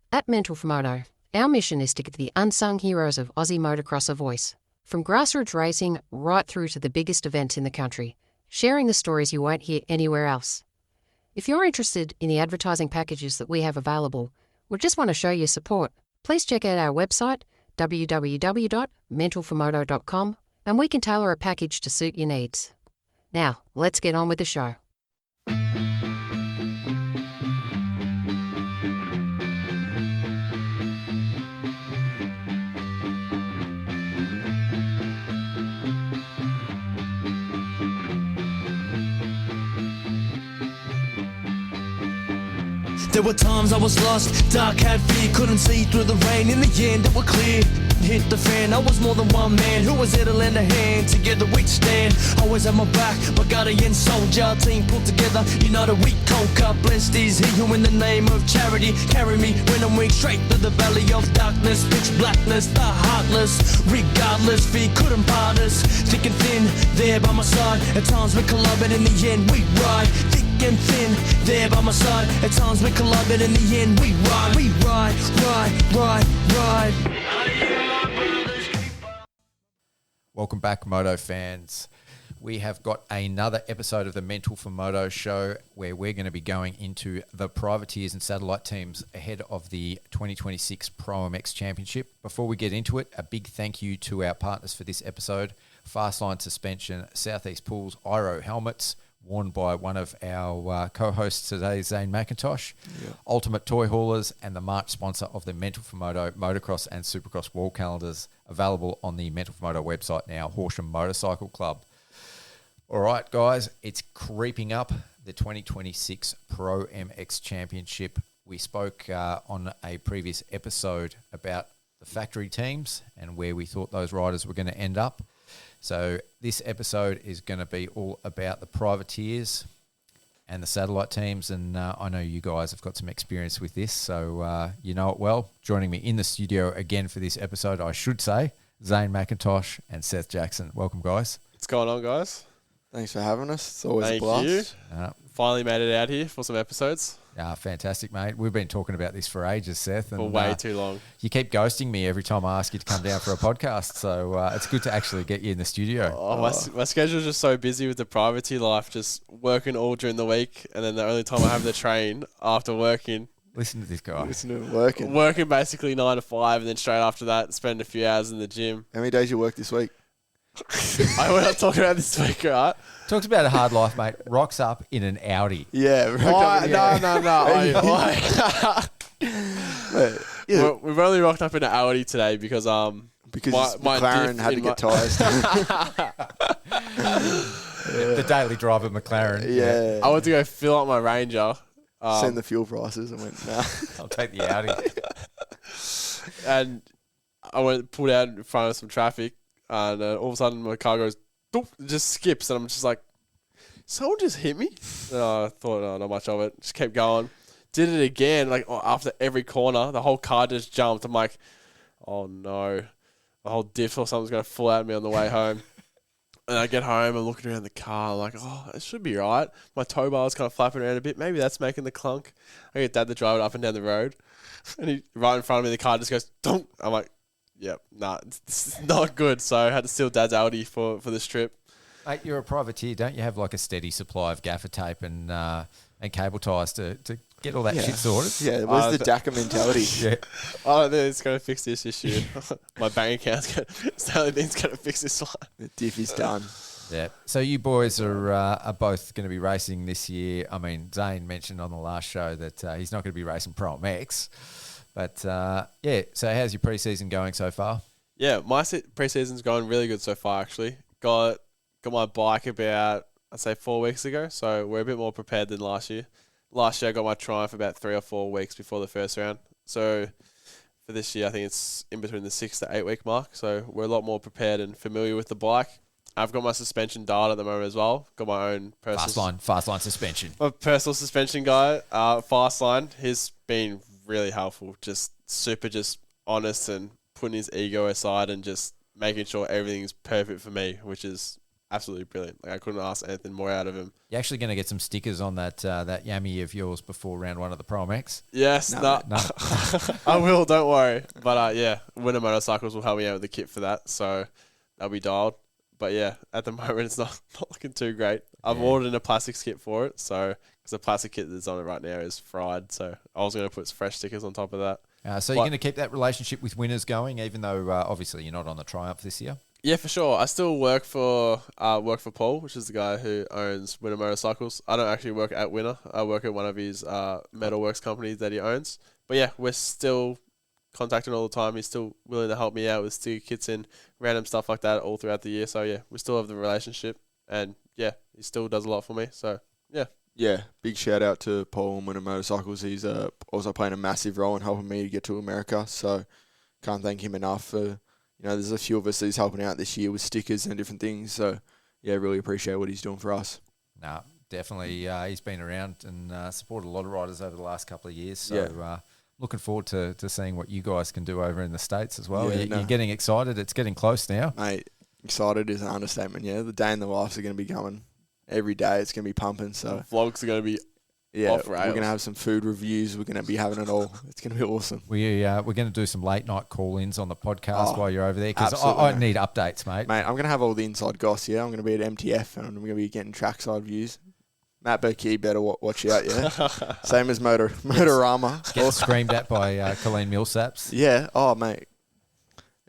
At Mental4Moto, our mission is to give the unsung heroes of Aussie motocross a voice. From grassroots racing right through to the biggest events in the country, sharing the stories you won't hear anywhere else. If you're interested in the advertising packages that we have available, or just want to show your support, please check out our website, www.mental4moto.com, and we can tailor a package to suit your needs. Now, let's get on with the show. There were times I was lost, dark had fear, couldn't see through the rain. In the end it was clear, hit the fan. I was more than one man who was there to lend a hand. Together we'd stand, always had my back, my guardian soldier. Team put together, united we conquer. Blessed is he who in the name of charity carry me when I'm weak, straight through the valley of darkness. Pitch blackness, the heartless, regardless, fear couldn't part us. Thick and thin, there by my side. At times we collide, but in the end we ride. Thick and thin, there by my side. At times we collide, but in the end we ride. We ride, ride. Welcome back, Moto fans. We have got another episode of the Mental4Moto show where we're going to be going into the privateers and satellite teams ahead of the 2026 ProMX Championship. Before we get into it, a big thank you to our partners for this episode, Fastline Suspension, Southeast Pools, Iro Helmets, worn by one of our co-hosts today, Zane Mackintosh, Ultimate Toy Haulers, and the March sponsor of the Mental4Moto Motocross and Supercross wall calendars, available on the Mental4Moto website now, Horsham Motorcycle Club. All right, guys, it's creeping up, the 2026 ProMX Championship. We spoke on a previous episode about the factory teams and where we thought those riders were going to end up. So this episode is going to be all about the privateers and the satellite teams, and I know you guys have got some experience with this, so you know it well. Joining me in the studio again for this episode, I should say, Zane Mackintosh and Seth Jackson. Welcome, guys. What's going on, guys? Thanks for having us. It's always a Thank blast. you. Finally made it out here for some episodes. Fantastic, mate. We've been talking about this for ages, Seth. And, For way too long. You keep ghosting me every time I ask you to come down for a podcast, so it's good to actually get you in the studio. My schedule's just so busy with the privateer life, just working all during the week, and then the only time I have the train after working. Listen to this guy. Listen to him working. Working basically 9 to 5, and then straight after that, spend a few hours in the gym. How many days you work this week? We're not talking about this week, right? Talks about a hard life, mate. Rocks up in an Audi. Yeah. No. We've only rocked up in an Audi today because my McLaren had to get tyres. The daily driver McLaren. Yeah. I went to go fill up my Ranger. Send the fuel prices. I went, nah. I'll take the Audi. And I pulled out in front of some traffic, and all of a sudden my car goes, doop, it just skips, and I'm just like, someone just hit me? And I thought, not much of it. Just kept going. Did it again, like after every corner, the whole car just jumped. I'm like, oh no, the whole diff or something's going to fall out at me on the way home. And I get home, I'm looking around the car, I'm like, oh, it should be right. My tow bar's kind of flapping around a bit. Maybe that's making the clunk. I get Dad to drive it up and down the road. And he, right in front of me, the car just goes, donk. I'm like, yep, it's not good. So I had to steal Dad's Audi for this trip. Mate, you're a privateer. Don't you have like a steady supply of gaffer tape and cable ties to get all that shit sorted? Yeah, where's the DACA mentality? Yeah. I don't think it's going to fix this issue. My bank account's it's the only thing that's going to fix this one. The diff is done. Yeah. So you boys are both going to be racing this year. I mean, Zane mentioned on the last show that he's not going to be racing ProMX. But, so how's your pre-season going so far? Yeah, my pre-season's going really good so far, actually. Got my bike about, I'd say, 4 weeks ago, so we're a bit more prepared than last year. Last year I got my Triumph about 3 or 4 weeks before the first round. So for this year, I think it's in between the 6 to 8 week mark. So we're a lot more prepared and familiar with the bike. I've got my suspension dialed at the moment as well. Got my own personal Fastline suspension. My personal suspension guy, Fastline. He's been really helpful. Just super, just honest and putting his ego aside and just making sure everything's perfect for me, which is absolutely brilliant. Like I couldn't ask anything more out of him. You're actually going to get some stickers on that yammy of yours before round 1 of the ProMX. Yes, no. I will. Don't worry. But Winner Motorcycles will help me out with the kit for that, so that'll be dialed. But yeah, at the moment it's not looking too great. I've ordered a plastics kit for it, so because the plastic kit that's on it right now is fried, so I was going to put fresh stickers on top of that. So you're going to keep that relationship with Winners going, even though obviously you're not on the Triumph this year? Yeah, for sure. I still work for Paul, which is the guy who owns Winner Motorcycles. I don't actually work at Winner. I work at one of his metalworks companies that he owns. But yeah, we're still contacting all the time. He's still willing to help me out with sticker kits and random stuff like that all throughout the year. So yeah, we still have the relationship, and yeah, he still does a lot for me. So yeah. Yeah, big shout out to Paul and Winner Motorcycles. He's also playing a massive role in helping me to get to America. So can't thank him enough for. There's a few of us that he's helping out this year with stickers and different things. So, yeah, really appreciate what he's doing for us. No, definitely. He's been around and supported a lot of riders over the last couple of years. So, looking forward to seeing what you guys can do over in the States as well. You're getting excited. It's getting close now. Mate, excited is an understatement, yeah. The day in the lives are going to be coming every day. It's going to be pumping. So the vlogs are going to be off rails. We're going to have some food reviews. We're going to be having it all. It's going to be awesome. We're going to do some late night call-ins on the podcast while you're over there because I need updates, mate. Mate, I'm going to have all the inside goss, yeah. I'm going to be at MTF and I'm going to be getting trackside views. Matt Burkey better watch out, yeah. Same as Motorama. Get screamed at by Colleen Millsaps. Yeah. Oh, mate.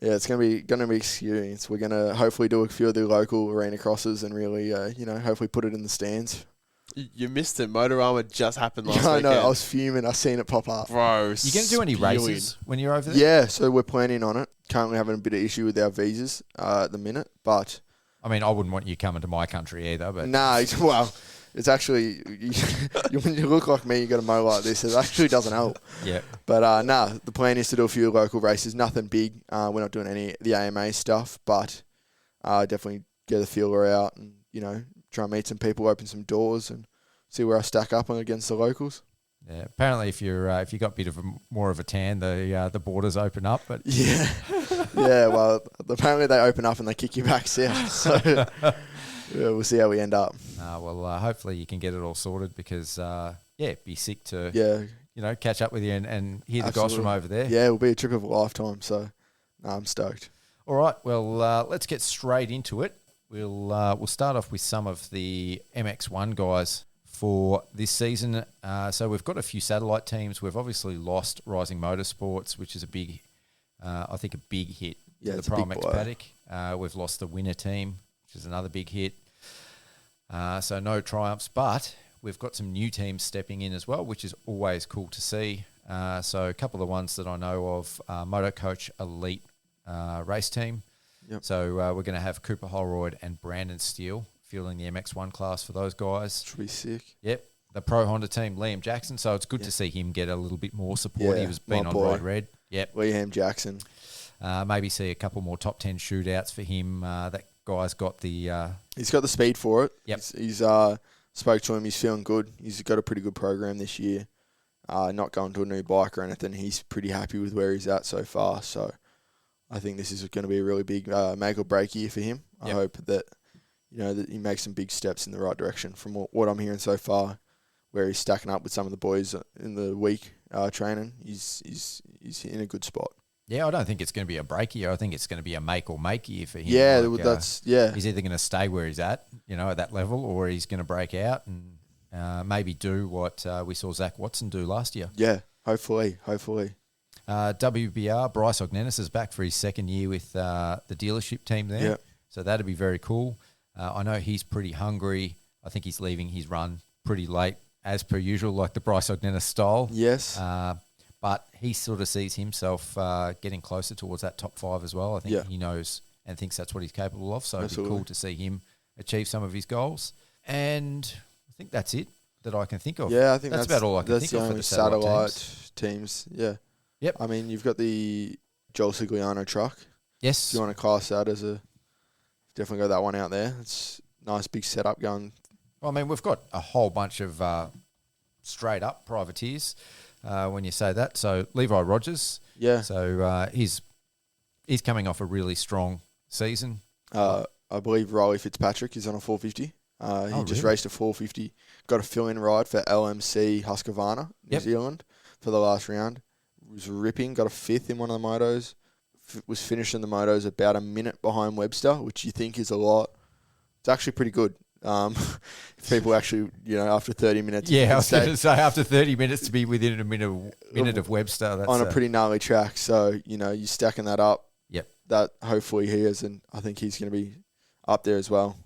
Yeah, it's going to be experience. We're going to hopefully do a few of the local arena crosses and really, hopefully put it in the stands. You missed it. Motorama just happened last weekend. I know. I was fuming. I seen it pop up. Bro, you going to do any races when you're over there? Yeah, so we're planning on it. Currently having a bit of issue with our visas at the minute, but... I mean, I wouldn't want you coming to my country either, but... Nah, well, it's actually... when you look like me, you got a mow like this. It actually doesn't help. Yeah. But, the plan is to do a few local races. Nothing big. We're not doing any of the AMA stuff, but definitely get the feeler out and, try and meet some people, open some doors, and see where I stack up against the locals. Yeah, apparently if you got a bit of more of a tan, the borders open up. But yeah, well, apparently they open up and they kick you back south. So we'll see how we end up. Hopefully you can get it all sorted because it'd be sick to catch up with you and hear the goss from over there. Yeah, it'll be a trip of a lifetime. So I'm stoked. All right, well let's get straight into it. We'll start off with some of the MX1 guys for this season. So we've got a few satellite teams. We've obviously lost Rising Motorsports, which is a big hit to the ProMX paddock. We've lost the Winner team, which is another big hit. So no Triumphs, but we've got some new teams stepping in as well, which is always cool to see. So a couple of the ones that I know of, Moto Coach Elite race team. Yep. So we're going to have Cooper Holroyd and Brandon Steele fielding the MX1 class for those guys. Should be sick. Yep. The Pro Honda team, Liam Jackson. So it's good to see him get a little bit more support. Yeah, He was been on Ride Red. Yep. Liam Jackson. Maybe see a couple more top 10 shootouts for him. That guy's got the... He's got the speed for it. Yep. He's spoke to him. He's feeling good. He's got a pretty good program this year. Not going to a new bike or anything. He's pretty happy with where he's at so far. So I think this is going to be a really big make or break year for him. Yep. I hope that that he makes some big steps in the right direction from what I'm hearing so far, where he's stacking up with some of the boys in the week training. He's in a good spot. Yeah, I don't think it's going to be a break year. I think it's going to be a make or make year for him. Yeah, He's either going to stay where he's at, at that level, or he's going to break out and maybe do what we saw Zach Watson do last year. Yeah, hopefully. WBR, Bryce Ognenis is back for his second year with the dealership team there. Yep. So that'd be very cool. I know he's pretty hungry. I think he's leaving his run pretty late, as per usual, like the Bryce Ognenis style. Yes. But he sort of sees himself getting closer towards that top 5 as well. I think he knows and thinks that's what he's capable of. So Absolutely. It'd be cool to see him achieve some of his goals. And I think that's it that I can think of. Yeah, I think that's about all I can think of for the satellite teams. Yeah. Yep. I mean, you've got the Joel Sigliano truck. Yes. If you want to class that as definitely got that one out there. It's a nice big setup going. Well, I mean, we've got a whole bunch of straight up privateers when you say that. So Levi Yeah. So he's coming off a really strong season. I believe Riley Fitzpatrick is on a 450. He just really? raced a 450. Got a fill-in ride for LMC Husqvarna, New Zealand, for the last round. Was ripping. Got a 5th in one of the motos. Was finishing the motos about a minute behind Webster, which you think is a lot. It's actually pretty good. If people actually, after 30 minutes. Yeah, I was going to say after 30 minutes to be within a minute of Webster. That's on a pretty gnarly track. So, you're stacking that up. Yep. That hopefully he is, and I think he's going to be up there as well.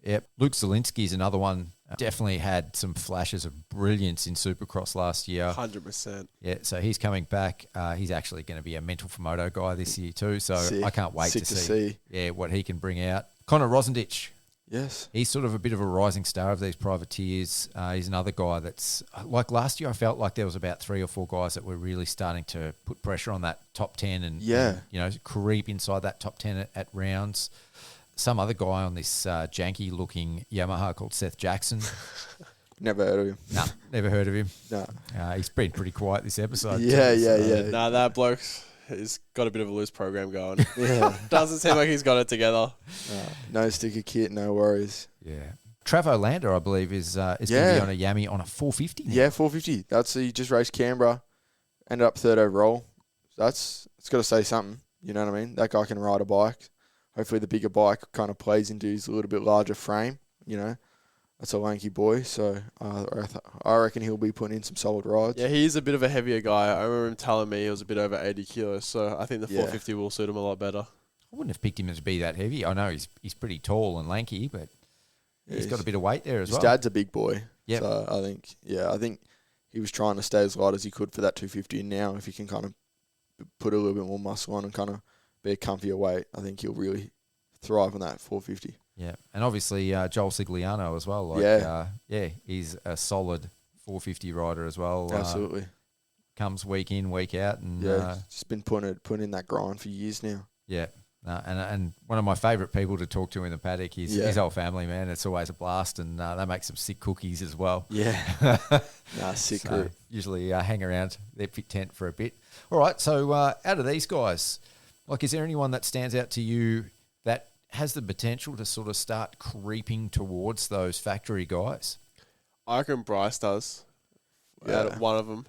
Yep. Luke Zielinski's another one. Definitely had some flashes of brilliance in Supercross last year. 100%. Yeah, so he's coming back. He's actually going to be a Mental4Moto guy this year too. So Sick. I can't wait Sick to to see what he can bring out. Connor Rosendich. Yes. He's sort of a bit of a rising star of these privateers. He's another guy that's, like last year, I felt like there was about 3 or 4 guys that were really starting to put pressure on that top 10 and creep inside that top 10 at rounds. Some other guy on this janky-looking Yamaha called Seth Jackson. Never heard of him. No, never heard of him. No. He's been pretty quiet this episode. Yeah. Nah, that bloke has got a bit of a loose program going. Yeah. Doesn't seem like he's got it together. No sticker kit, no worries. Yeah. Travo Lander, I believe, is going to be on a Yami on a 450 now. Yeah, 450. He just raced Canberra, ended up 3rd overall. It's got to say something. You know what I mean? That guy can ride a bike. Hopefully the bigger bike kind of plays into his a little bit larger frame. That's a lanky boy. So I reckon he'll be putting in some solid rides. Yeah, he's a bit of a heavier guy. I remember him telling me he was a bit over 80 kilos. So I think the 450 will suit him a lot better. I wouldn't have picked him to be that heavy. I know he's pretty tall and lanky, but he's got a bit of weight there as well. His dad's a big boy. Yep. So I think he was trying to stay as light as he could for that 250. And now if he can kind of put a little bit more muscle on and kind of be a comfier weight, I think he'll really thrive on that 450. Yeah, and obviously Joel Sigliano as well. He's a solid 450 rider as well. Absolutely. Comes week in, week out, and just been putting in that grind for years now. Yeah, and one of my favourite people to talk to in the paddock is his whole family, man. It's always a blast, and they make some sick cookies as well. Yeah, sick group. Usually hang around their pit tent for a bit. All right, so out of these guys, is there anyone that stands out to you that has the potential to sort of start creeping towards those factory guys? I reckon Bryce does. Out of one of them.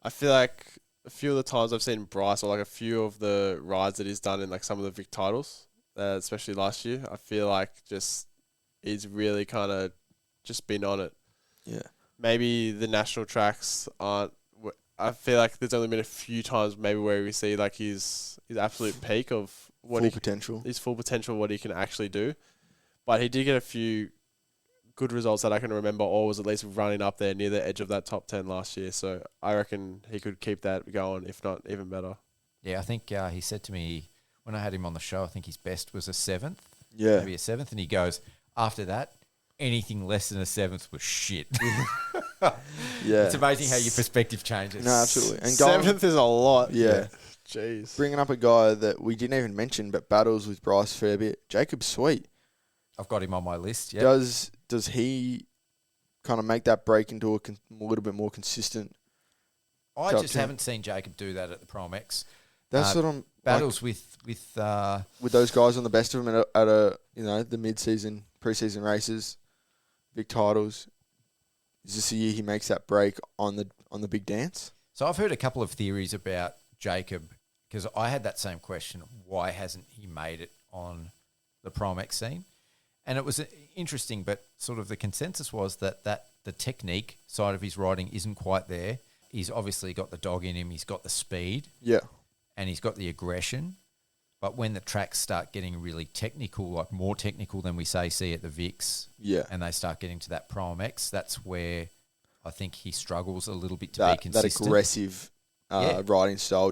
I feel like a few of the times I've seen Bryce, or like a few of the rides that he's done in like some of the Vic titles, especially last year, I feel like just he's really kind of just been on it. Yeah. Maybe the national tracks aren't. I feel like there's only been a few times maybe where we see like his absolute peak of what his full potential, what he can actually do. But he did get a few good results that I can remember, or was at least running up there near the edge of that top 10 last year. So I reckon he could keep that going, if not even better. Yeah, I think he said to me when I had him on the show, I think his best was a 7th. Yeah. Maybe a 7th. And he goes, after that, anything less than a 7th was shit. Yeah. It's amazing how your perspective changes. No, absolutely. And 7th is a lot. Yeah. Jeez. Bringing up a guy that we didn't even mention, but battles with Bryce a fair bit. Jacob Sweet. I've got him on my list, yeah. Does he kind of make that break into a little bit more consistent? I just haven't seen Jacob do that at the ProMX. That's what I'm... Battles with those guys on the best of them at the mid-season, pre-season races, big titles. Is this a year he makes that break on the big dance? So I've heard a couple of theories about Jacob, because I had that same question. Why hasn't he made it on the ProMX scene? And it was interesting, but sort of the consensus was that the technique side of his riding isn't quite there. He's obviously got the dog in him. He's got the speed. Yeah. And he's got the aggression. But when the tracks start getting really technical, like more technical than we see at the VIX, and they start getting to that ProMX, that's where I think he struggles a little bit to be consistent. That aggressive riding style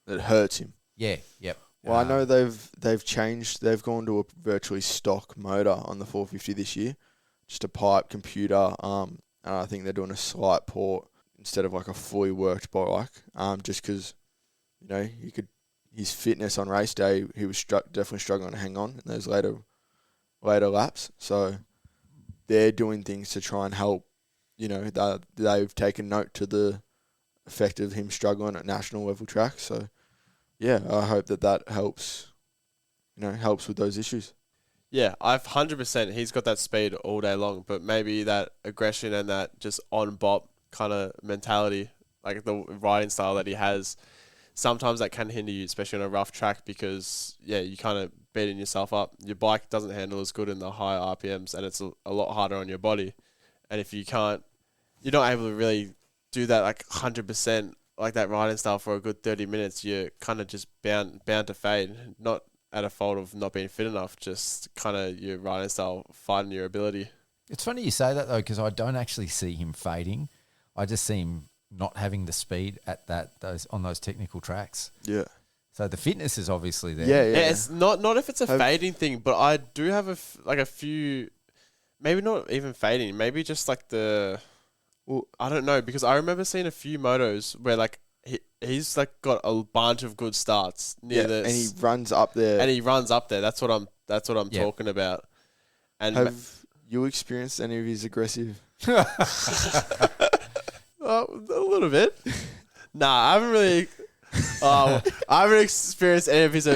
it hurts him. Yeah, yep. Well, I know they've changed. They've gone to a virtually stock motor on the 450 this year, just a pipe computer. And I think they're doing a slight port instead of like a fully worked bike. Just because, his fitness on race day, he was definitely struggling to hang on in those later laps. So they're doing things to try and help. They've taken note to the effect of him struggling at national level tracks. So. Yeah, I hope that helps, helps with those issues. Yeah, I've 100%. He's got that speed all day long, but maybe that aggression and that just on bop kind of mentality, like the riding style that he has, sometimes that can hinder you, especially on a rough track, because you kind of beating yourself up. Your bike doesn't handle as good in the higher RPMs, and it's a lot harder on your body. And if you're not able to really do that like 100% like that riding style for a good 30 minutes, you're kind of just bound to fade. Not at a fault of not being fit enough, just kind of your riding style fighting your ability. It's funny you say that though, because I don't actually see him fading. I just see him not having the speed at on those technical tracks. Yeah. So the fitness is obviously there. Yeah, it's not if it's a fading thing, but I do have a few, maybe not even fading, maybe just like I don't know, because I remember seeing a few motos where like he's like got a bunch of good starts near and he runs up there. That's what I'm talking about. And have you experienced any of his aggressive? A little bit. Nah, I haven't really. I haven't experienced any of his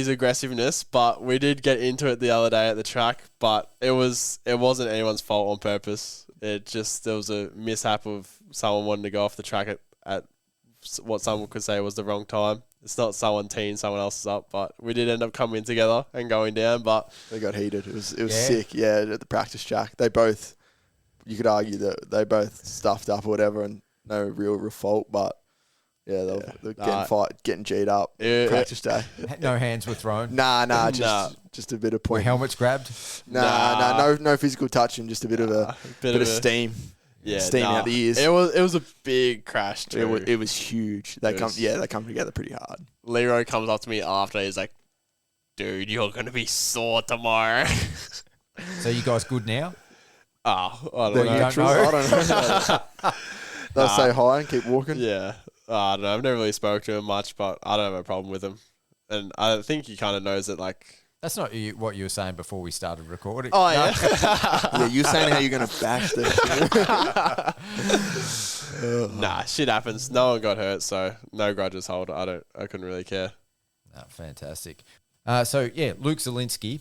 aggressiveness, but we did get into it the other day at the track. But it wasn't anyone's fault on purpose. There was a mishap of someone wanting to go off the track at what someone could say was the wrong time. It's not someone teeing someone else's up, but we did end up coming together and going down. But they got heated. It was sick. Yeah, at the practice track, you could argue that they both stuffed up or whatever, and no real fault, but. Yeah, they're getting G'd up. Practice day. No hands were thrown. Nah, just a bit of point. Were helmets grabbed? No physical touching, just a bit of steam. Yeah, steam out the ears. It was a big crash too. It was huge. They come together pretty hard. Leroy comes up to me after. He's like, "Dude, you're gonna be sore tomorrow." So you guys good now? I don't know. I don't know. They'll say hi and keep walking. Yeah. I don't know. I've never really spoke to him much, but I don't have a problem with him. And I think he kind of knows that, like... That's not what you were saying before we started recording. Oh, yeah? Yeah, you're saying how you're going to bash this. Nah, shit happens. No one got hurt, so no grudges hold. I couldn't really care. No, fantastic. So, Luke Zielinski.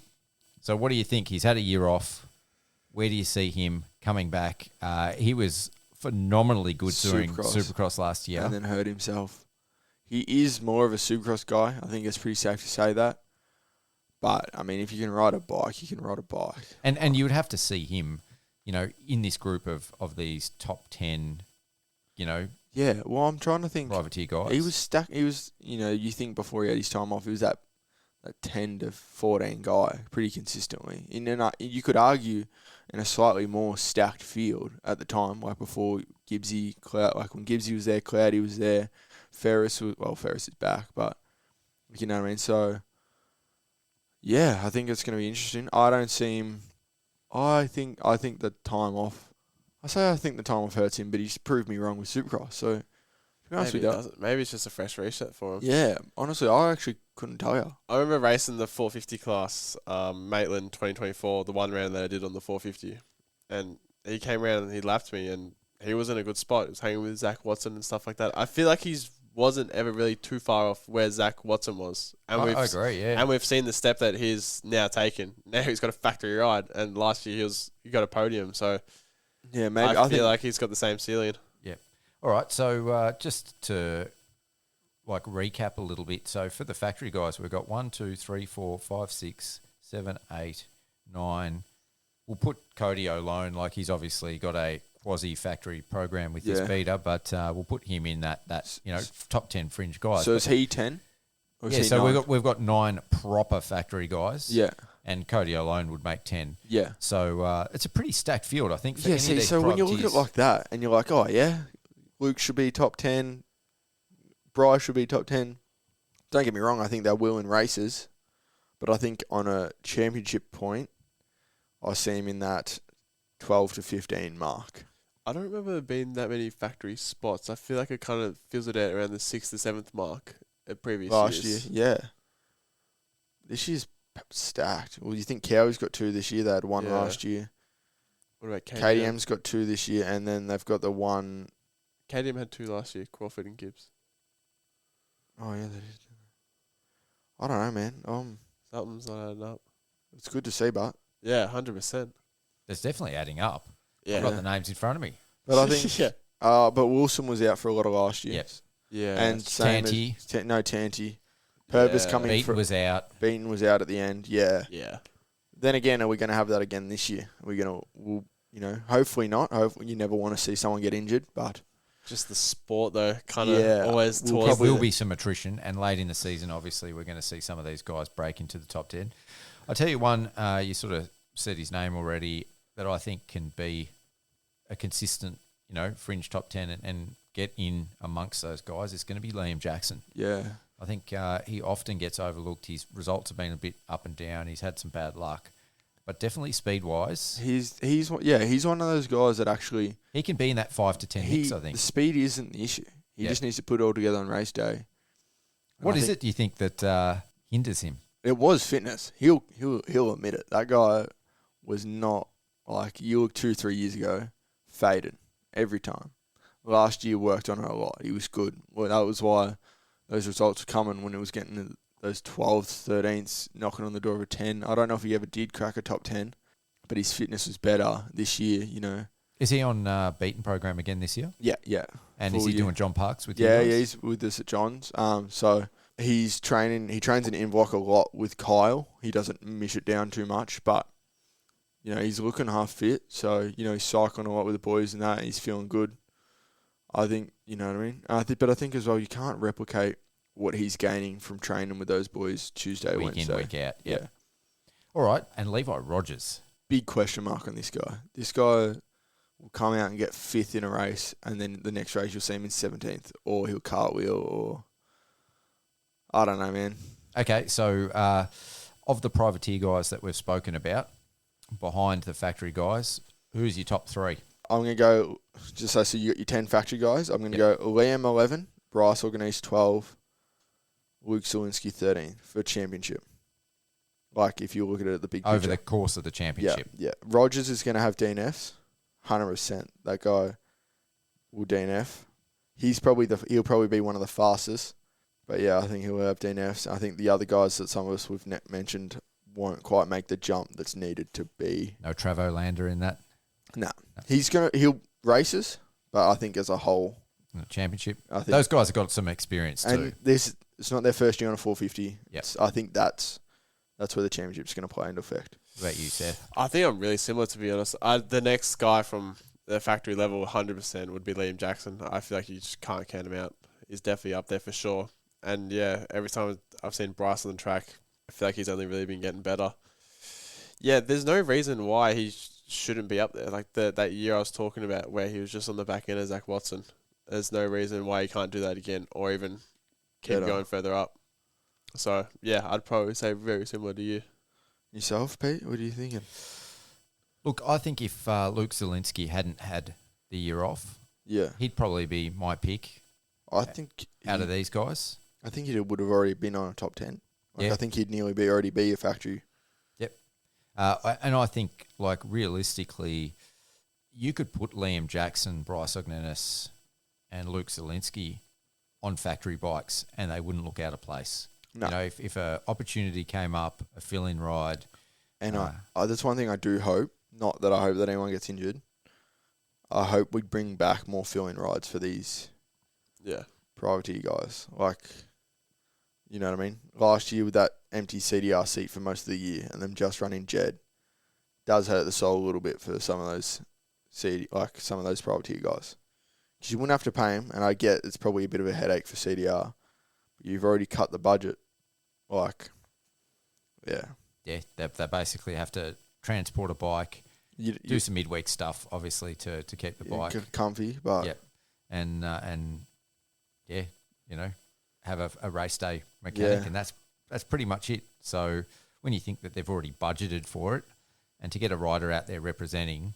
So what do you think? He's had a year off. Where do you see him coming back? He was... phenomenally good during Supercross last year. And then hurt himself. He is more of a Supercross guy. I think it's pretty safe to say that. But, I mean, if you can ride a bike, you can ride a bike. And you would have to see him, in this group of these top 10, Yeah, well, I'm trying to think. privateer guys. He was stuck. He was, you think before he had his time off, he was that 10 to 14 guy pretty consistently. You could argue in a slightly more stacked field at the time, like before Gibbsy, like when Gibbsy was there, Cloudy was there, Ferris is back, but you know what I mean? So, yeah, I think it's going to be interesting. I don't see him. I think the time off. I think the time off hurts him, but he's proved me wrong with Supercross. So, to be honest with you, maybe it's just a fresh reset for him. Yeah, honestly, I actually couldn't tell you. I remember racing the 450 class, Maitland 2024, the one round that I did on the 450. And he came around and he lapped me, and he was in a good spot. He was hanging with Zach Watson and stuff like that. I feel like he wasn't ever really too far off where Zach Watson was. And I agree, yeah. And we've seen the step that he's now taken. Now he's got a factory ride, and last year he got a podium. So yeah, maybe I feel like he's got the same ceiling. Yeah. All right, so just to recap a little bit. So for the factory guys, we've got 1, 2, 3, 4, 5, 6, 7, 8, 9. We'll put Cody alone. Like, he's obviously got a quasi-factory program with his beta, but we'll put him in that top 10 fringe guys. So is he 10? Or is he so 9? we've got 9 proper factory guys. Yeah. And Cody alone would make 10. Yeah. So it's a pretty stacked field, I think. For So when you look at it like that, and you're like, oh yeah, Luke should be top 10, Bryce should be top 10. Don't get me wrong, I think they will in races, but I think on a championship point, I see him in that 12 to 15 mark. I don't remember there being that many factory spots. I feel like it kind of fizzled out around the 6th to 7th mark at previous last years. year. Yeah. This year's stacked. Well, you think Cowie's got 2 this year? They had 1 last year. What about KDM? KDM's got 2 this year, and then they've got the 1. KDM had 2 last year, Crawford and Gibbs. Oh, yeah, they did. I don't know, man. Something's not adding up. It's good to see, but Yeah, 100%. It's definitely adding up. Yeah. I've got the names in front of me. I think yeah. but Wilson was out for a lot of last year. Yep. Yeah. And same Tanty. as no Tanty. Purvis Yeah. coming Beaton for was out. Beaton was out at the end. Yeah. Yeah. Then again, are we going to have that again this year? Hopefully not. Hopefully, you never want to see someone get injured, but Just the sport, though, kind of Yeah, always we'll towards There probably- will be some attrition, and late in the season, obviously, we're going to see some of these guys break into the top 10. I'll tell you one, you sort of said his name already, that I think can be a consistent, fringe top 10 and get in amongst those guys is going to be Liam Jackson. yeah. I think he often gets overlooked. His results have been a bit up and down. He's had some bad luck. But definitely speed-wise, He's one of those guys that actually he can be in that 5 to 10 mix, I think. the speed isn't the issue. He Yeah. just needs to put it all together on race day. What I is think it, do you think, that hinders him? It was fitness. He'll admit it. That guy was not like you look 2-3 years ago, faded every time. Last year worked on it a lot. He was good. Well, that was why those results were coming when he was getting those 12th, 13th, knocking on the door of a 10. I don't know if he ever did crack a top 10, but his fitness was better this year, Is he on Beaton program again this year? Yeah. And Full is he year. doing John Parks with you Yeah, guys? yeah, he's with us at John's. So he's training. He trains in Inverloch a lot with Kyle. He doesn't mish it down too much, but he's looking half fit. So he's cycling a lot with the boys and that. And he's feeling good. I think you know what I mean. But I think as well you can't replicate what he's gaining from training with those boys Tuesday, week Wednesday. in, week out. Yeah. All right, and Levi Rogers. Big question mark on this guy. This guy will come out and get 5th in a race, and then the next race you'll see him in 17th, or he'll cartwheel, or I don't know, man. Okay, so of the privateer guys that we've spoken about, behind the factory guys, who's your top 3? I'm going to go, just so you got your 10 factory guys, I'm going to go Liam 11, Bryce Organese 12, Luke Zielinski 13 for championship. Like, if you look at it at the big picture. Over the course of the championship. Yeah. Rogers is going to have DNFs, 100%. That guy will DNF. He'll probably be one of the fastest. But yeah, I think he'll have DNFs. I think the other guys that some of us we've mentioned won't quite make the jump that's needed to be. No Travo Lander in that No. He'll races, but I think as a whole. championship. I think Those guys have got some experience too. And it's not their first year on a 450. Yep. I think that's where the championship's going to play into effect. What about you, Seth? I think I'm really similar, to be honest. The next guy from the factory level, 100%, would be Liam Jackson. I feel like you just can't count him out. He's definitely up there for sure. And yeah, every time I've seen Bryce on the track, I feel like he's only really been getting better. Yeah, there's no reason why he shouldn't be up there. Like that year I was talking about where he was just on the back end of Zach Watson. There's no reason why he can't do that again or even keep going further up. So, yeah, I'd probably say very similar to you. Yourself, Pete? What are you thinking? Look, I think if Luke Zielinski hadn't had the year off, Yeah. he'd probably be my pick I think out of these guys. I think he would have already been on a top 10. Yeah. I think he'd nearly already be a factory. Yep. And I think, like, realistically, you could put Liam Jackson, Bryce Ognenis, and Luke Zielinski on factory bikes and they wouldn't look out of place. No. If an opportunity came up, a fill-in ride. And that's one thing I do hope. Not that I hope that anyone gets injured. I hope we bring back more fill-in rides for these privateer guys. Like, you know what I mean? Last year with that empty CDR seat for most of the year and them just running Jed does hurt the soul a little bit for some of those some of those privateer guys. Because you wouldn't have to pay them, and I get it's probably a bit of a headache for CDR. But you've already cut the budget. Yeah, they basically have to transport a bike, do some midweek stuff, obviously, to keep the bike comfy. But yep. And have a race day mechanic, and that's pretty much it. So when you think that they've already budgeted for it, and to get a rider out there representing,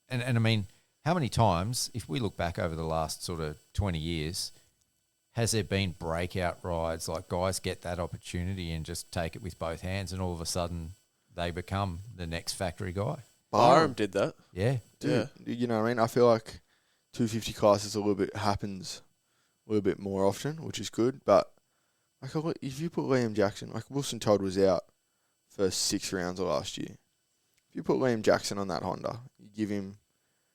and I mean, how many times, if we look back over the last sort of 20 years, has there been breakout rides, like guys get that opportunity and just take it with both hands, and all of a sudden they become the next factory guy? Byram did that. Yeah. Dude, you know what I mean? I feel like 250 classes happens a little bit more often, which is good. But like, if you put Liam Jackson, like Wilson Todd was out first 6 rounds of last year. If you put Liam Jackson on that Honda, you give him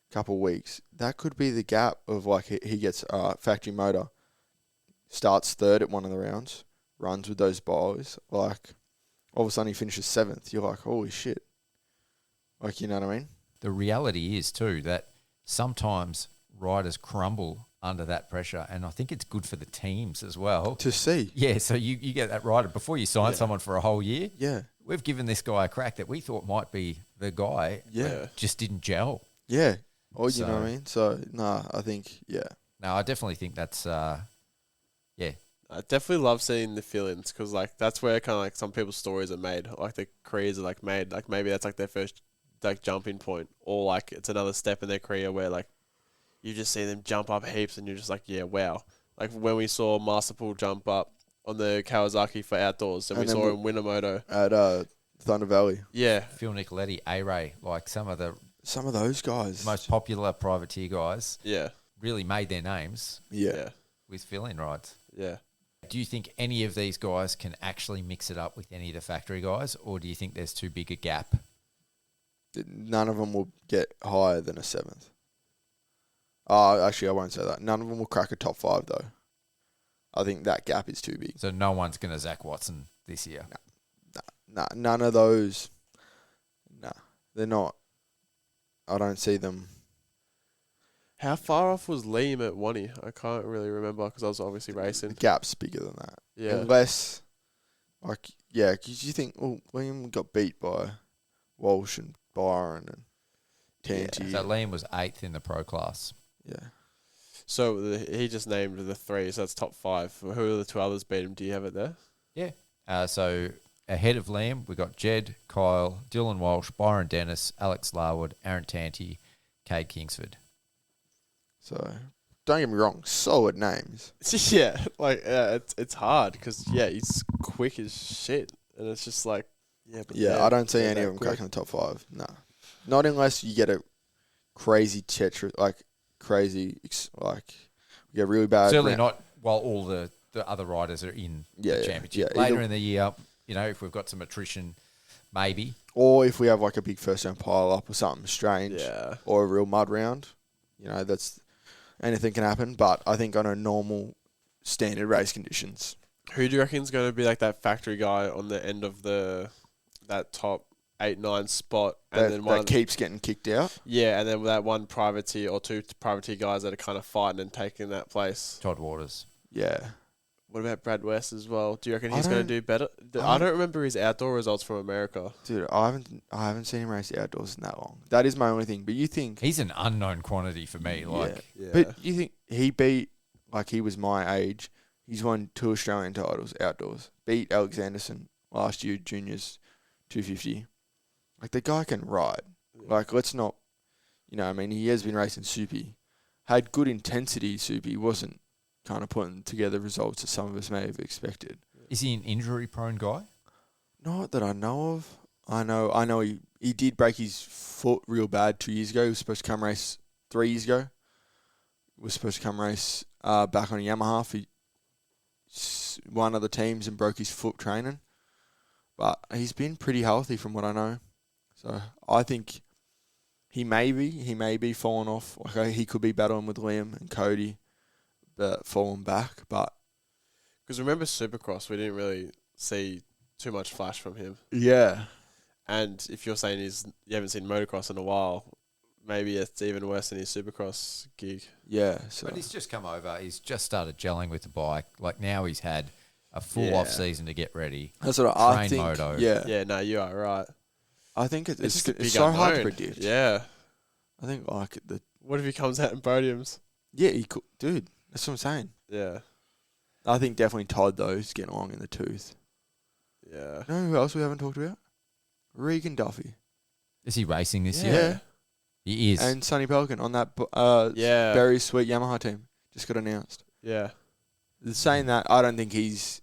a couple of weeks, that could be the gap of like he gets factory motor, starts third at one of the rounds, runs with those boys, like all of a sudden he finishes 7th. You're like, holy shit. Like, you know what I mean? The reality is too that sometimes riders crumble under that pressure, and I think it's good for the teams as well. To see. Yeah, so you get that rider before you sign someone for a whole year. Yeah. We've given this guy a crack that we thought might be the guy, but just didn't gel. Yeah. Or you know what I mean? So, I think, No, I definitely think that's, I definitely love seeing the fill-ins because, like, that's where kind of, like, some people's stories are made. Like, their careers are, like, made. Like, maybe that's, like, their first, like, jumping point. Or, like, it's another step in their career where, like, you just see them jump up heaps and you're just like, yeah, wow. Like, when we saw Masterpool jump up on the Kawasaki for outdoors and we saw him win a moto. At Thunder Valley. Yeah. Phil Nicoletti, A-Ray, like some of those guys. most popular privateer guys Yeah. really made their names Yeah. with fill-in rides. Yeah. Do you think any of these guys can actually mix it up with any of the factory guys, or do you think there's too big a gap? None of them will get higher than a 7th. Actually, I won't say that. None of them will crack a top 5, though. I think that gap is too big. So no one's going to Zach Watson this year? Nah, none of those. Nah, they're not. I don't see them. How far off was Liam at Wonnie? I can't really remember because I was obviously The racing. gap's bigger than that. Yeah. Unless, like, because you think, Liam got beat by Walsh and Byron and Tanty. So Liam was 8th in the pro class. Yeah. So he just named the 3, so that's top 5. Who are the 2 others beat him? Do you have it there? Yeah. So ahead of Liam, we got Jed, Kyle, Dylan Walsh, Byron Dennis, Alex Larwood, Aaron Tanty, Cade Kingsford. So, don't get me wrong, solid names. Yeah, like it's hard because he's quick as shit, and it's just like I don't see they're any that of them quick. cracking the top 5. No. Not unless you get a crazy we get really bad. Certainly not while all the other riders are in the championship. yeah, Later either- in the year, if we've got some attrition, maybe. Or if we have like a big first round pile up or something strange. Yeah. Or a real mud round. That's anything can happen. But I think on a normal standard race conditions. Who do you reckon is going to be like that factory guy on the end of that top 8-9 spot, and then that keeps getting kicked out? Yeah, and then that one privateer or 2 privateer guys that are kind of fighting and taking that place. Todd Waters. Yeah. What about Brad West as well? Do you reckon he's I going to don't- do better? I don't remember his outdoor results from America. Dude, I haven't seen him race outdoors in that long. That is my only thing. But you think He's an unknown quantity for me. Yeah. But you think he beat, like he was my age, he's won 2 Australian titles outdoors. Beat Alexanderson last year, juniors, 250. Like, the guy can ride. Like, let's not, he has been racing Soupy. Had good intensity, Soupy. Wasn't kind of putting together results that some of us may have expected. Is he an injury-prone guy? Not that I know of. I know he did break his foot real bad 2 years ago. He was supposed to come race 3 years ago. He was supposed to come race back on a Yamaha for one of the teams and broke his foot training. But he's been pretty healthy from what I know. So I think he may be falling off. Like, he could be battling with Liam and Cody, but falling back. But Because remember Supercross, we didn't really see too much flash from him. yeah, And if you're saying you haven't seen motocross in a while, maybe it's even worse than his Supercross gig. yeah. So But he's just come over. He's just started gelling with the bike. Like, now he's had a full Yeah. off season to get ready. that's what I Train think. Moto. Yeah, no, you are right. I think it's just a big so hard to unknown. predict. Yeah. I think What if he comes out in podiums? he could, dude. That's what I'm saying. Yeah. I think definitely Todd though is getting along in the tooth. Yeah. You know who else we haven't talked about? Regan Duffy. Is he racing this Yeah. year? He is. And Sonny Pelican on that Yeah. very sweet Yamaha team just got announced. Yeah. Saying that, I don't think he's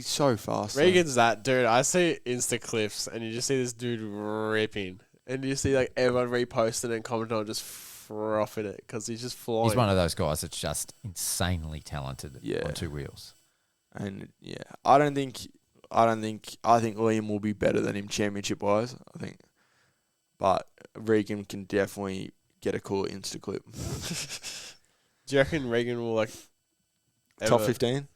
so fast. though. Regan's that dude. I see Insta clips and you just see this dude ripping. And you see like everyone reposting and commenting on just frothing it because he's just flying. He's one of those guys that's just insanely talented Yeah. on 2 wheels. And yeah, I don't think I think Liam will be better than him championship wise. I think, but Regan can definitely get a cool Insta clip. Do you reckon Regan will Top 15?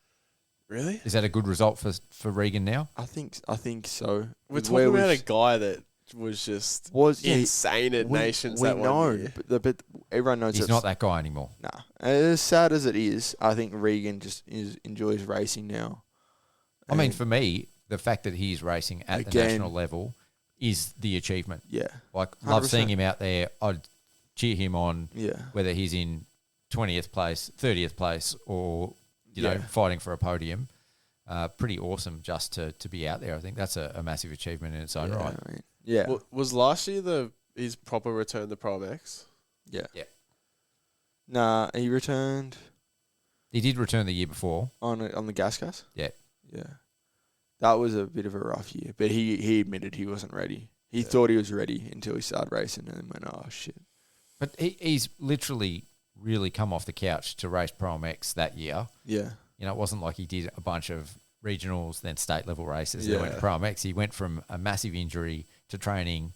Really? Is that a good result for Regan now? I think so. We're talking about a guy that was just insane at Nations. We that know, one year. but everyone knows He's not that guy anymore. Nah, as sad as it is, I think Regan just enjoys racing now. I mean, for me, the fact that he's racing at the national level is the achievement. Yeah, like love 100%. seeing him out there. I'd cheer him on. Yeah, whether he's in 20th place, 30th place, or you know fighting for a podium. Pretty awesome just to be out there. I think that's a massive achievement in its own right. I mean, yeah. Well, was last year his proper return to ProMX? Yeah. Yeah. Nah, he returned He did return the year before. on the gas. Yeah. Yeah. That was a bit of a rough year, but he admitted he wasn't ready. He thought he was ready until he started racing and then went, oh, shit. But he's literally really come off the couch to race ProMX that year. Yeah. You know, it wasn't like he did a bunch of regionals, then state level races. Yeah. Then went to ProMX. He went from a massive injury to training.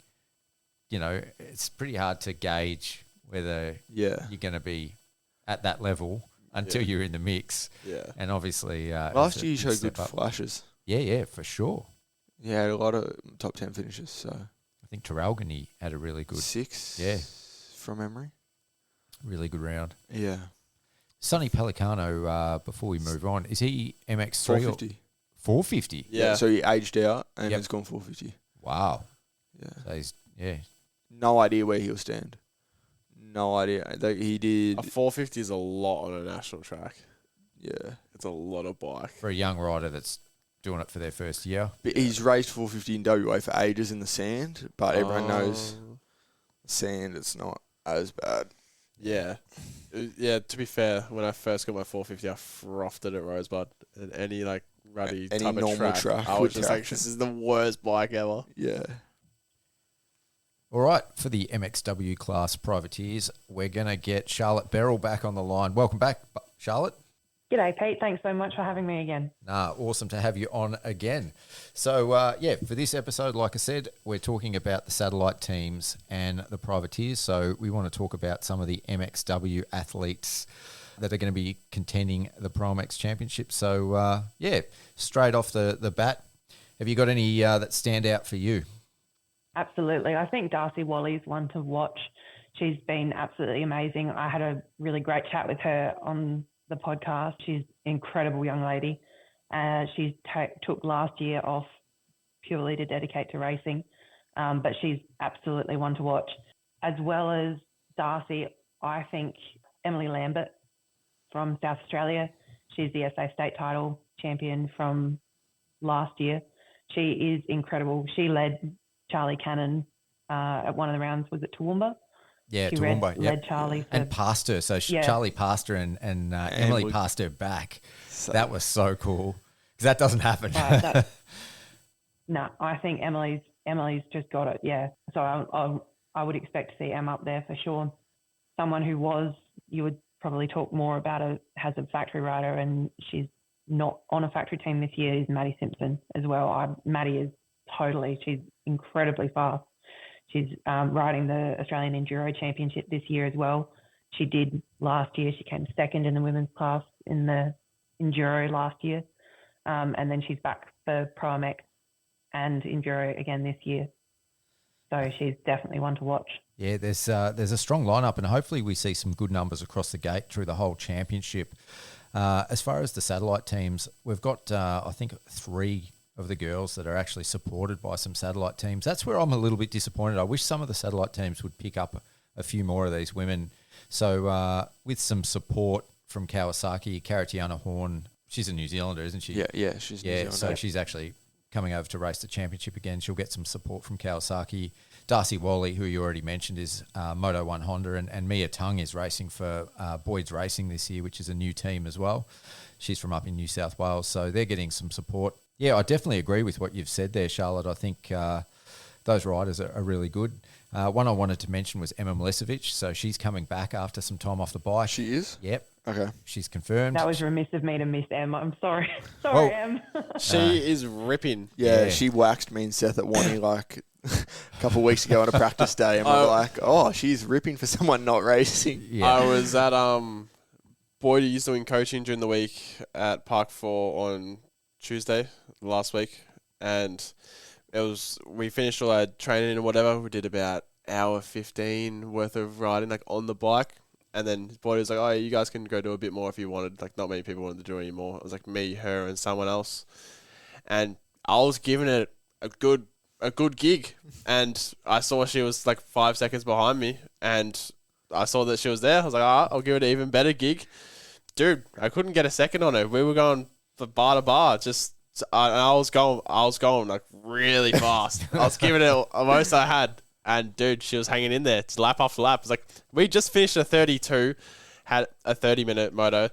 You know, it's pretty hard to gauge whether you're going to be at that level until you're in the mix. Yeah. And obviously... last year he showed good flashes. Yeah, for sure. He had a lot of top 10 finishes, so... I think Terrelgan, he had a really good... 6 from memory. Really good round. Yeah. Sonny Pelicano, before we move on, is he MX3 450. 450? Yeah. So he aged out and has gone 450. Wow. Yeah. So he's, No idea where he'll stand. No idea. He did... A 450 is a lot on a national track. Yeah. It's a lot of bike. For a young rider that's doing it for their first year. But he's raced 450 in WA for ages in the sand, but everyone knows sand, it's not as bad. Yeah. Yeah, to be fair, when I first got my 450, I frothed it at Rosebud. And any ruddy Any type normal of track, I was just like, this is the worst bike ever. Yeah. All right, for the MXW class privateers, we're going to get Charlotte Berrill back on the line. Welcome back, Charlotte. G'day, Pete. Thanks so much for having me again. Awesome to have you on again. So, for this episode, like I said, we're talking about the satellite teams and the privateers. So we want to talk about some of the MXW athletes that are going to be contending the ProMX Championship. So, straight off the bat, have you got any that stand out for you? Absolutely. I think Darcy Wally's one to watch. She's been absolutely amazing. I had a really great chat with her on the podcast. She's an incredible young lady. She took last year off purely to dedicate to racing, but she's absolutely one to watch. As well as Darcy, I think Emily Lambert from South Australia, she's the SA state title champion from last year. She is incredible. She led Charlie Cannon at one of the rounds. Was it Toowoomba? Yeah, she Toowoomba. led Charlie. And passed her. So Charlie passed her and Emily passed her back. That was so cool. Because that doesn't happen. Right, no, I think Emily's just got it, yeah. So I would expect to see Em up there for sure. Someone who you would probably talk more about has a factory rider, and she's not on a factory team this year, is Maddie Simpson as well. Maddie she's incredibly fast. She's riding the Australian Enduro Championship this year as well. She did last year. She came second in the women's class in the Enduro last year. And then she's back for ProMX and Enduro again this year. So she's definitely one to watch. Yeah, there's a strong lineup, and hopefully we see some good numbers across the gate through the whole championship. As far as the satellite teams, we've got, I think, 3 of the girls that are actually supported by some satellite teams. That's where I'm a little bit disappointed. I wish some of the satellite teams would pick up a few more of these women. So with some support from Kawasaki, Karatiana Horn, she's a New Zealander, isn't she? Yeah, she's New Zealander. So she's actually coming over to race the championship again. She'll get some support from Kawasaki. Darcy Wally, who you already mentioned, is Moto 1 Honda, and Mia Tung is racing for Boyd's Racing this year, which is a new team as well. She's from up in New South Wales, so they're getting some support. Yeah, I definitely agree with what you've said there, Charlotte. I think those riders are really good. One I wanted to mention was Emma Milicevic. So she's coming back after some time off the bike. She is? Yep. Okay. She's confirmed. That was remiss of me to miss Em. I'm sorry. Well- Sorry, Em. She is ripping. Yeah, Yeah. she waxed me and Seth at Wonthaggi like a couple of weeks ago on a practice day, and we're like, oh, she's ripping for someone not racing. Yeah. I was at Boydie's doing coaching during the week at Park 4 on Tuesday last week, and we finished all our training and whatever. We did about hour 15 worth of riding like on the bike, and then Boydie was like, oh, you guys can go do a bit more if you wanted. Like, not many people wanted to do any more. It was like me, her, and someone else, and I was giving it a good gig, and I saw she was like 5 seconds behind me, and I saw that she was there. I was like, I'll give it an even better gig. Dude, I couldn't get a second on her. We were going for bar to bar. I was going like really fast. I was giving it the most I had. And dude, she was hanging in there. It's lap after lap. It's like, we just finished a 32, had a 30-minute moto,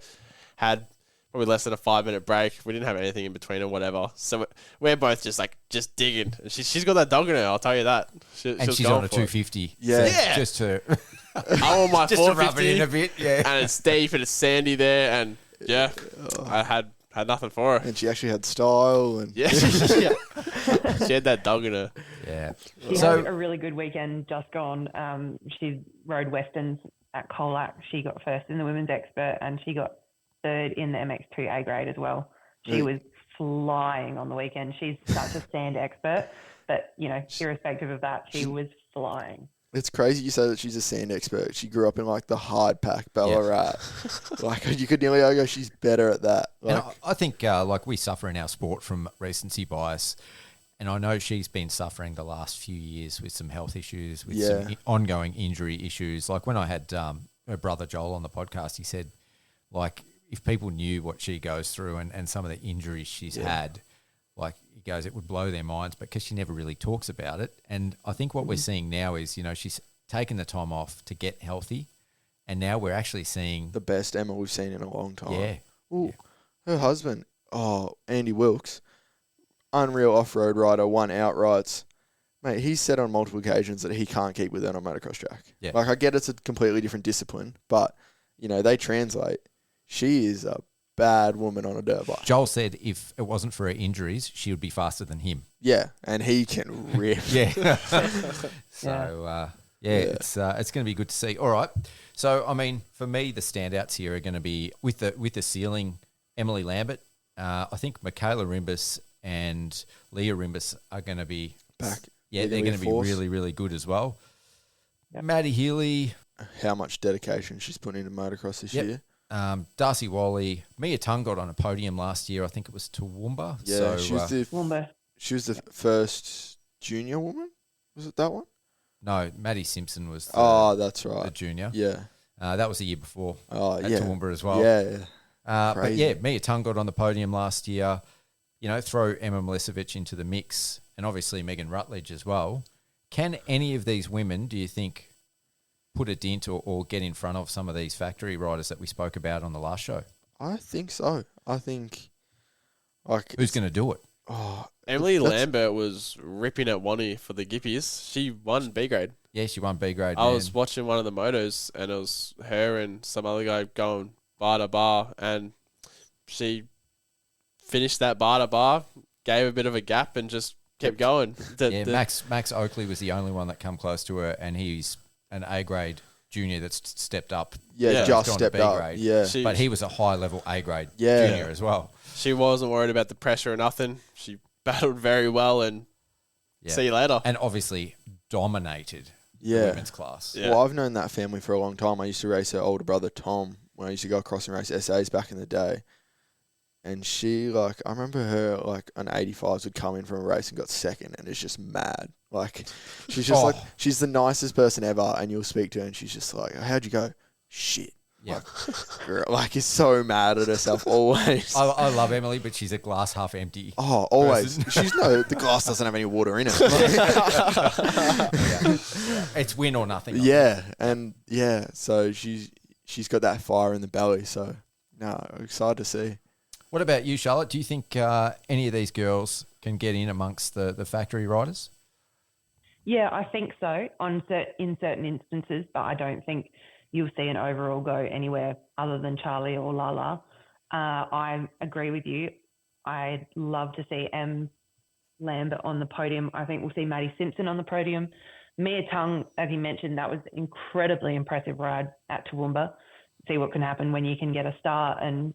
had probably less than a 5-minute break. We didn't have anything in between or whatever. So we're both just digging. She's got that dog in her, I'll tell you that. And she's on a 250. Yeah. So Yeah. Just to I'm on my just to rub 450, it in a bit. Yeah. and it's steep and it's sandy there, and yeah, I had nothing for her. And she actually had style. And Yeah, she had that dog in her. Yeah. She So- had a really good weekend just gone. She rode Westerns at Colac. She got first in the women's expert, and she got third in the MX2 A grade as well. She was flying on the weekend. She's such a stand expert, but, irrespective of that, she was flying. it's crazy you say that she's a sand expert. She grew up in like the hard pack Ballarat. Like you could nearly argue she's better at that. And Like, I think like we suffer in our sport from recency bias. And I know she's been suffering the last few years with some health issues, with some ongoing injury issues. Like when I had her brother Joel on the podcast, he said, like, if people knew what she goes through and some of the injuries she's had, like, he goes, it would blow their minds, but because she never really talks about it. And I think what we're seeing now is, she's taken the time off to get healthy, and now we're actually seeing the best Emma we've seen in a long time. Yeah. Ooh, her husband, Andy Wilkes, unreal off-road rider, won outrights. Mate, he's said on multiple occasions that he can't keep with her on a motocross track. Yeah. Like, I get it's a completely different discipline, but, they translate. She is a bad woman on a dirt bike. Joel said if it wasn't for her injuries, she would be faster than him. Yeah, and he can rip. Yeah. So, it's going to be good to see. All right. So, I mean, for me, the standouts here are going to be with the ceiling, Emily Lambert. I think Michaela Rimbus and Leah Rimbus are going to be Back. Yeah, they're going to be really, really good as well. Yep. Maddie Healy. How much dedication she's put into motocross this year. Darcy Wally. Mia Tung got on a podium last year. I think it was Toowoomba. Yeah, so, she was the first junior woman. Was it that one? No, Maddie Simpson was that's right. the junior. Yeah. That was the year before at Toowoomba as well. Yeah. But yeah, Mia Tung got on the podium last year. Throw Emma Milicevic into the mix, and obviously Megan Rutledge as well. Can any of these women, do you think, put a dent or get in front of some of these factory riders that we spoke about on the last show? I think so. I think, who's going to do it? Emily Lambert was ripping at Wonthaggi for the Gippies. She won B grade. Yeah, she won B grade. I was watching one of the motos, and it was her and some other guy going bar to bar, and she finished that bar to bar, gave a bit of a gap, and just kept going. Max Oakley was the only one that come close to her, and he's an A grade junior that's stepped up. Yeah, just stepped up. Grade. Yeah, but he was a high level A grade Yeah. junior as well. She wasn't worried about the pressure or nothing. She battled very well, and see you later. And obviously dominated the women's class. Yeah. Well, I've known that family for a long time. I used to race her older brother, Tom, when I used to go across and race SAs back in the day. And she, I remember her, an 85s would come in from a race and got second and is just mad. She's just she's the nicest person ever, and you'll speak to her and she's just like, how'd you go? Shit. Yeah. Girl, is so mad at herself always. I love Emily, but she's a glass half empty. Oh, always. The glass doesn't have any water in it. It's win or nothing. Yeah, and so she's got that fire in the belly. So, no, I'm excited to see. What about you, Charlotte? Do you think any of these girls can get in amongst the factory riders? Yeah, I think so in certain instances, but I don't think you'll see an overall go anywhere other than Charlie or Lala. I agree with you. I'd love to see Em Lambert on the podium. I think we'll see Maddie Simpson on the podium. Mia Tung, as you mentioned, that was an incredibly impressive ride at Toowoomba. See what can happen when you can get a start, and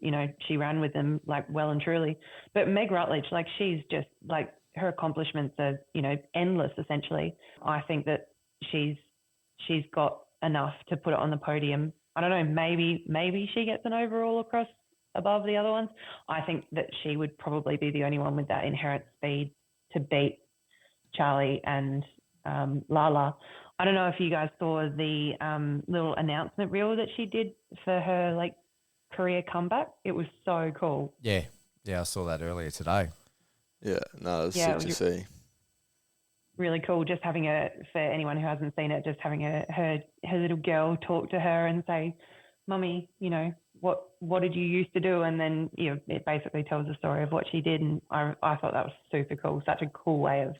she ran with them like well and truly. But Meg Rutledge, like she's just like her accomplishments are endless essentially. I think that she's got enough to put it on the podium. I don't know, maybe she gets an overall across above the other ones. I think that she would probably be the only one with that inherent speed to beat Charlie and Lala. I don't know if you guys saw the little announcement reel that she did for her like career comeback. It was so cool. Yeah, I saw that earlier today. Yeah, no, it was sick to see. Really cool. Just having for anyone who hasn't seen it, just having her little girl talk to her and say, "Mummy, what did you used to do?" And then it basically tells the story of what she did. And I thought that was super cool. Such a cool way of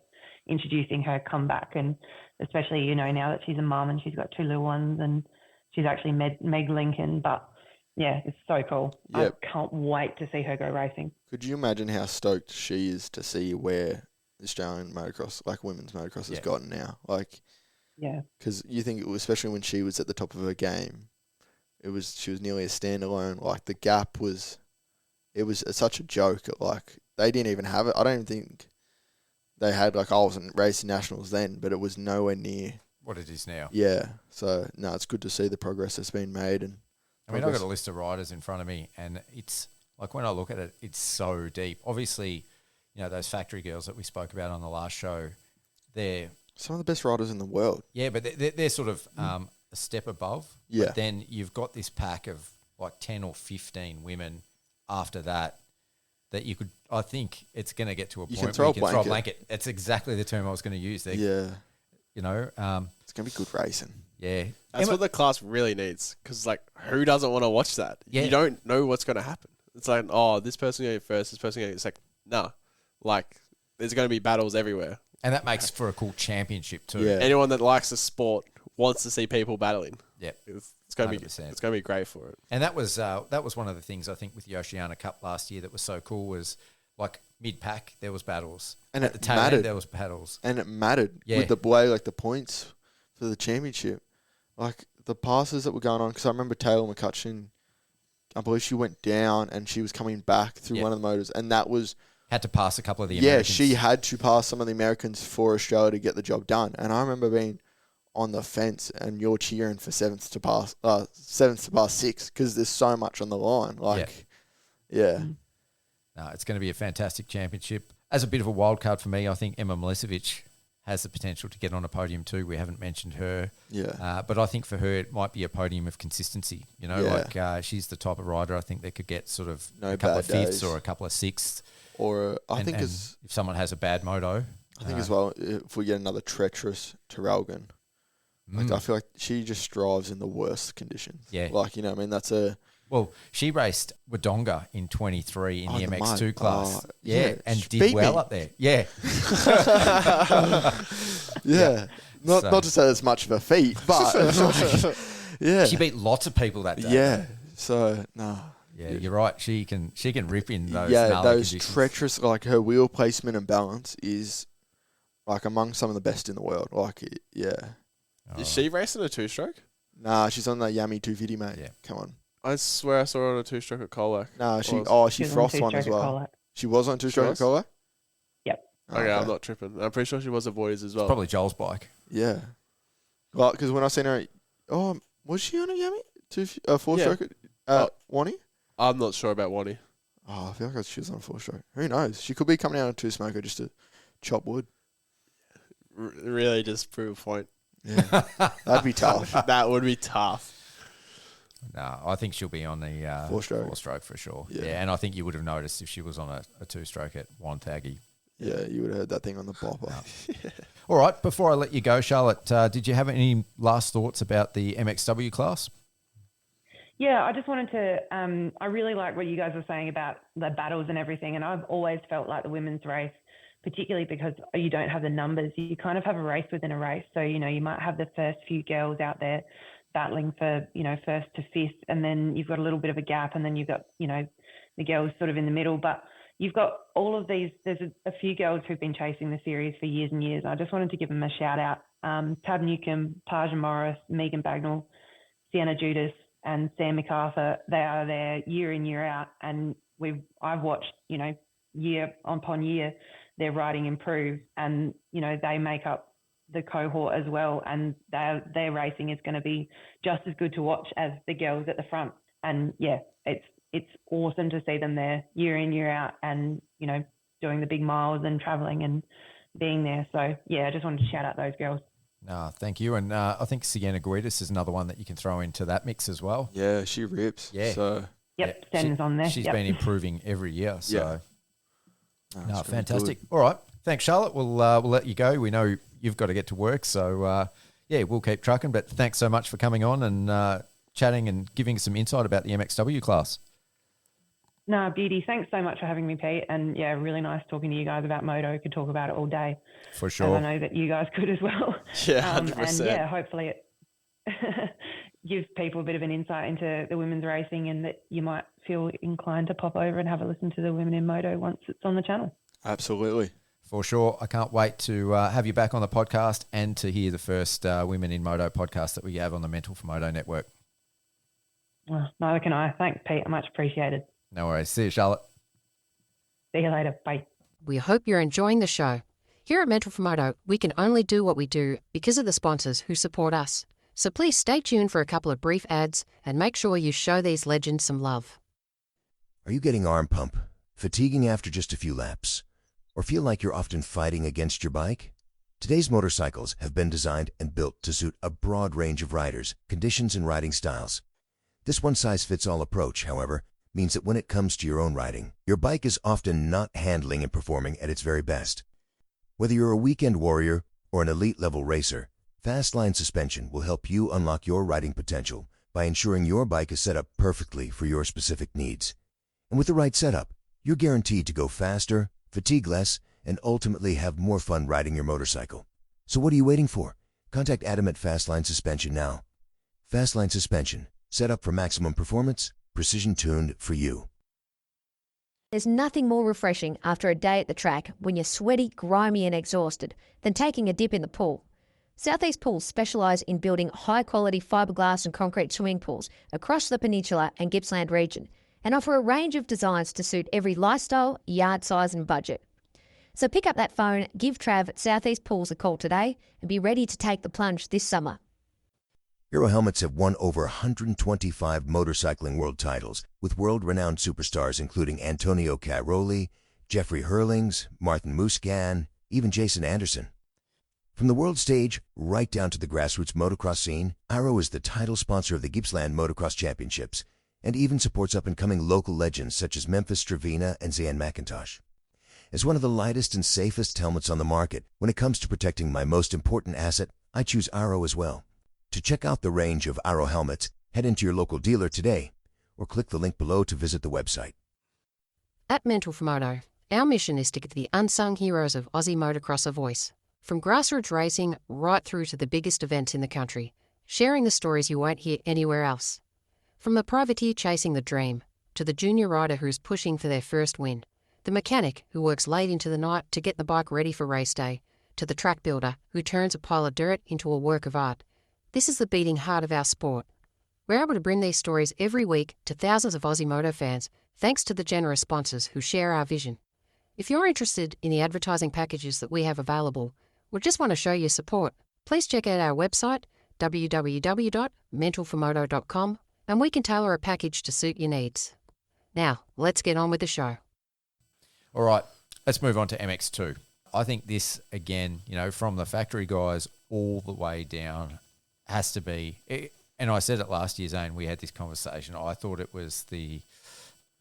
introducing her comeback, and especially now that she's a mum and she's got 2 little ones and she's actually Meg Lincoln. But yeah, it's so cool. Yep. I can't wait to see her go racing. Could you imagine how stoked she is to see where Australian motocross, like women's motocross, has gotten now? Like, yeah, because you think, especially when she was at the top of her game, she was nearly a standalone. Like the gap was such a joke. Like they didn't even have it. I don't even think they had, like, I wasn't racing nationals then, but it was nowhere near what it is now. Yeah. So no, it's good to see the progress that's been made. And I mean, I've got a list of riders in front of me, and it's like when I look at it, it's so deep. Obviously, those factory girls that we spoke about on the last show, they're some of the best riders in the world. Yeah, but they're sort of a step above. Yeah. But then you've got this pack of like 10 or 15 women after that you could, I think it's going to get to a point where you can throw a blanket. It's exactly the term I was going to use there. Yeah. It's going to be good racing. Yeah. That's what the class really needs, because, like, who doesn't want to watch that? Yeah. You don't know what's going to happen. It's like, oh, this person going to get first, this person going to get second. No. Like, there's going to be battles everywhere. And that makes for a cool championship too. Yeah. Anyone that likes the sport wants to see people battling. Yeah. It's going to be great for it. And that was one of the things I think with the Oceania Cup last year that was so cool was, like, mid-pack there was battles. And at the tail end there was battles. And it mattered with the way, like, the points for the championship. Like, the passes that were going on, because I remember Taylor McCutcheon, I believe she went down and she was coming back through one of the motors, and that was... Had to pass a couple of the Americans. Yeah, she had to pass some of the Americans for Australia to get the job done. And I remember being on the fence and you're cheering for seventh to pass sixth, because there's so much on the line. Like, yeah. No, it's going to be a fantastic championship. As a bit of a wild card for me, I think Emma Milicevic has the potential to get on a podium too. We haven't mentioned her. Yeah. But I think for her, it might be a podium of consistency. Like she's the type of rider I think that could get sort of a couple of fifths or a couple of sixths. Or and if someone has a bad moto. I think as well, if we get another treacherous Terrelgan, like, I feel like she just strives in the worst conditions. Yeah. Like, I mean, that's a... Well, she raced Wodonga in 23 in the MX2 class. And did beat well me. up there. Yeah. Yeah. Not to say that's much of a feat, but yeah. She beat lots of people that day. Yeah. So, no. Yeah, you're right. She can rip in those those conditions. treacherous, like, her wheel placement and balance is, like, among some of the best in the world. Like, yeah. Is she racing a two-stroke? Nah, she's on that Yummy 250, mate. Yeah. Come on. I swear I saw her on a two-stroke at Colac. Nah, she was frost on one as two-stroke at well. Colac. She was on two-stroke at Colac? Yep. Okay, I'm not tripping. I'm pretty sure she was a boys as well. Probably Joel's bike. Yeah. Well, because when I seen her, was she on a Yummy? Four-stroke at Wonnie? I'm not sure about Wonnie. Oh, I feel like she was on four-stroke. Who knows? She could be coming out on two-smoker just to chop wood. Really just prove a point. Yeah. That'd be tough. That would be tough. No, I think she'll be on the four-stroke for sure. Yeah, and I think you would have noticed if she was on a two-stroke at Wonthaggi. Yeah, you would have heard that thing on the bopper. All right, before I let you go, Charlotte, did you have any last thoughts about the MXW class? Yeah, I just wanted to, I really like what you guys were saying about the battles and everything. And I've always felt like the women's race, particularly because you don't have the numbers, you kind of have a race within a race. So, you know, you might have the first few girls out there battling for, you know, first to fifth, and then you've got a little bit of a gap, and then you've got, you know, the girls sort of in the middle. But you've got all of these, there's a few girls who've been chasing the series for years and years. I just wanted to give them a shout out. Tab Newcomb, Taja Morris, Megan Bagnall, Sienna Judas, and Sam MacArthur. They are there year in, year out. And I've watched, you know, year upon year, their riding improve, and, you know, they make up the cohort as well. And their racing is going to be just as good to watch as the girls at the front. And yeah, it's awesome to see them there year in, year out, and, you know, doing the big miles and traveling and being there. So yeah, I just wanted to shout out those girls. No, thank you. And I think Sienna Guidis is another one that you can throw into that mix as well. Yeah, she rips. Yeah. So Yep, Sen's on there. She's Yep. been improving every year. So no, no, it's really fantastic. good. All right. Thanks, Charlotte. We'll let you go. We know you've got to get to work. So yeah, we'll keep trucking. But thanks so much for coming on and chatting and giving us some insight about the MXW class. No, beauty. Thanks so much for having me, Pete. And yeah, really nice talking to you guys about Moto. Could talk about it all day. For As sure. I know that you guys could as well. Yeah, And 100%. yeah, hopefully it gives people a bit of an insight into the women's racing, and that you might feel inclined to pop over and have a listen to the Women in Moto once it's on the channel. Absolutely. For sure. I can't wait to have you back on the podcast and to hear the first Women in Moto podcast that we have on the Mental4Moto network. Oh, neither can I. Thanks, Pete. Much appreciated. No worries. See you, Charlotte. See you later. Bye. We hope you're enjoying the show. Here at Mental4Moto, we can only do what we do because of the sponsors who support us. So please stay tuned for a couple of brief ads and make sure you show these legends some love. Are you getting arm pump, fatiguing after just a few laps, or feel like you're often fighting against your bike? Today's motorcycles have been designed and built to suit a broad range of riders, conditions, and riding styles. This one-size-fits-all approach, however, means that when it comes to your own riding, your bike is often not handling and performing at its very best. Whether you're a weekend warrior or an elite-level racer, Fastline Suspension will help you unlock your riding potential by ensuring your bike is set up perfectly for your specific needs. And with the right setup, you're guaranteed to go faster, fatigue less, and ultimately have more fun riding your motorcycle. So what are you waiting for? Contact Adam at Fastline Suspension now. Fastline Suspension, set up for maximum performance, precision tuned for you. There's nothing more refreshing after a day at the track when you're sweaty, grimy and exhausted than taking a dip in the pool. Southeast Pools specialise in building high-quality fiberglass and concrete swimming pools across the Peninsula and Gippsland region, and offer a range of designs to suit every lifestyle, yard size and budget. So pick up that phone, give Trav at Southeast Pools a call today and be ready to take the plunge this summer. Hero helmets have won over 125 motorcycling world titles with world-renowned superstars including Antonio Cairoli, Jeffrey Hurlings, Martin Muscan, even Jason Anderson. From the world stage right down to the grassroots motocross scene, Arrow is the title sponsor of the Gippsland Motocross Championships and even supports up-and-coming local legends such as Memphis Stravina and Zane Mackintosh. As one of the lightest and safest helmets on the market, when it comes to protecting my most important asset, I choose Arrow as well. To check out the range of Arrow helmets, head into your local dealer today or click the link below to visit the website. At Mental4Moto, our mission is to give the unsung heroes of Aussie motocross a voice. From grassroots racing right through to the biggest events in the country, sharing the stories you won't hear anywhere else. From the privateer chasing the dream, to the junior rider who's pushing for their first win, the mechanic who works late into the night to get the bike ready for race day, to the track builder who turns a pile of dirt into a work of art. This is the beating heart of our sport. We're able to bring these stories every week to thousands of Aussie Moto fans thanks to the generous sponsors who share our vision. If you're interested in the advertising packages that we have available, or just want to show your support, please check out our website, www.mental4moto.com, and we can tailor a package to suit your needs. Now, let's get on with the show. All right, let's move on to MX2. I think this, again, you know, from the factory guys all the way down, has to be, and I said it last year, Zane, we had this conversation. I thought it was the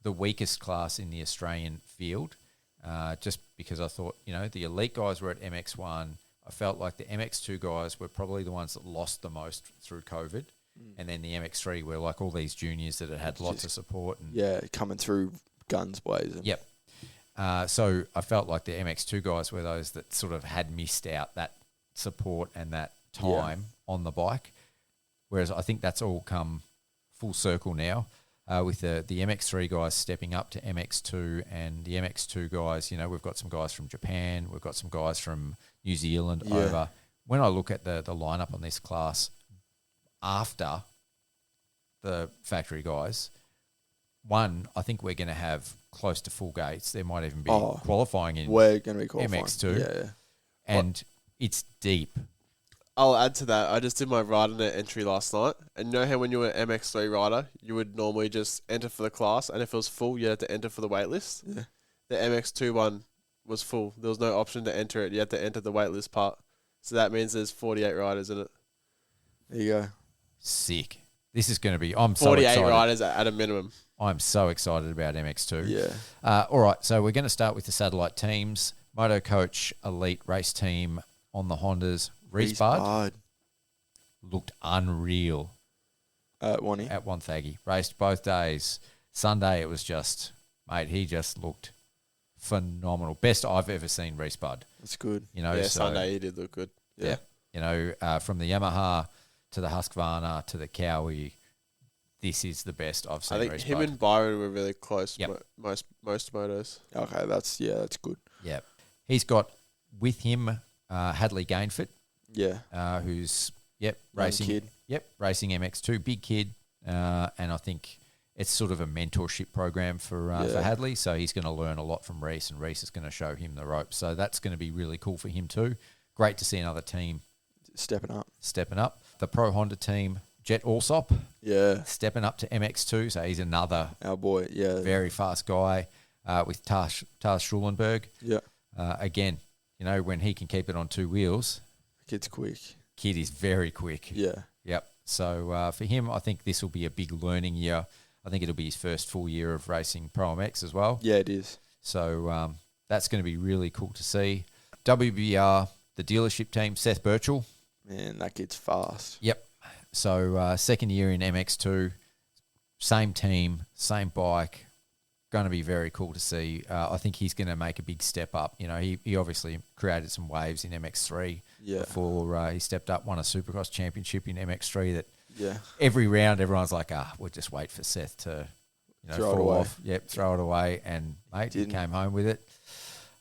weakest class in the Australian field, just because I thought, you know, the elite guys were at MX1. I felt like the MX2 guys were probably the ones that lost the most through COVID. And then the MX3 were like all these juniors that had lots of support. And Yeah, coming through guns blazing. Yep. So I felt like the MX2 guys were those that sort of had missed out that support and that time on the bike. Whereas I think that's all come full circle now with the MX3 guys stepping up to MX2, and the MX2 guys, we've got some guys from Japan, we've got some guys from New Zealand over. When I look at the lineup on this class after the factory guys, I think we're going to have close to full gates. There might even be qualifying in We're going to be qualifying. MX2. Yeah. And it's deep. I'll add to that. I just did my rider entry last night, and you know how when you were an MX3 rider, you would normally just enter for the class, and if it was full, you had to enter for the wait list. Yeah. The MX2 one was full. There was no option to enter it. You had to enter the wait list part. So that means there's 48 riders in it. There you go. Sick. This is going to be. I'm so 48 excited. riders at a minimum. I'm so excited about MX2. Yeah. All right, so we're going to start with the satellite teams. Moto Coach Elite Race Team on the Hondas. Reese Bard looked unreal at Wonthaggi. Raced both days. Sunday it was just, mate, he just looked phenomenal. Best I've ever seen Reese Bard. That's good. Sunday he did look good. Yeah. From the Yamaha to the Husqvarna to the Cowie, this is the best I've seen. I think Reese him Bard. and Byron were really close. Yep. Most motos. Okay, that's good. Yeah. He's got with him Hadley Gainford. Yeah. Who's racing kid. Racing MX2, big kid, and I think it's sort of a mentorship program for Hadley. So he's going to learn a lot from Reese, and Reese is going to show him the ropes. So that's going to be really cool for him too. Great to see another team stepping up. The Pro Honda team, Jet Alsop, stepping up to MX2. So he's another our boy, very fast guy with Tars Schulenberg. Yeah. Again, when he can keep it on two wheels. Kid's quick. Kid is very quick. Yeah. Yep. So for him, I think this will be a big learning year. I think it'll be his first full year of racing ProMX as well. Yeah, it is. So that's going to be really cool to see. WBR, the dealership team, Seth Birchall. Man, that kid's fast. Yep. So second year in MX2, same team, same bike. Going to be very cool to see. I think he's going to make a big step up. He obviously created some waves in MX3 before he stepped up, won a Supercross championship in MX3 that every round everyone's like, we'll just wait for Seth to fall off. Yep, throw it away. And, mate, he came home with it.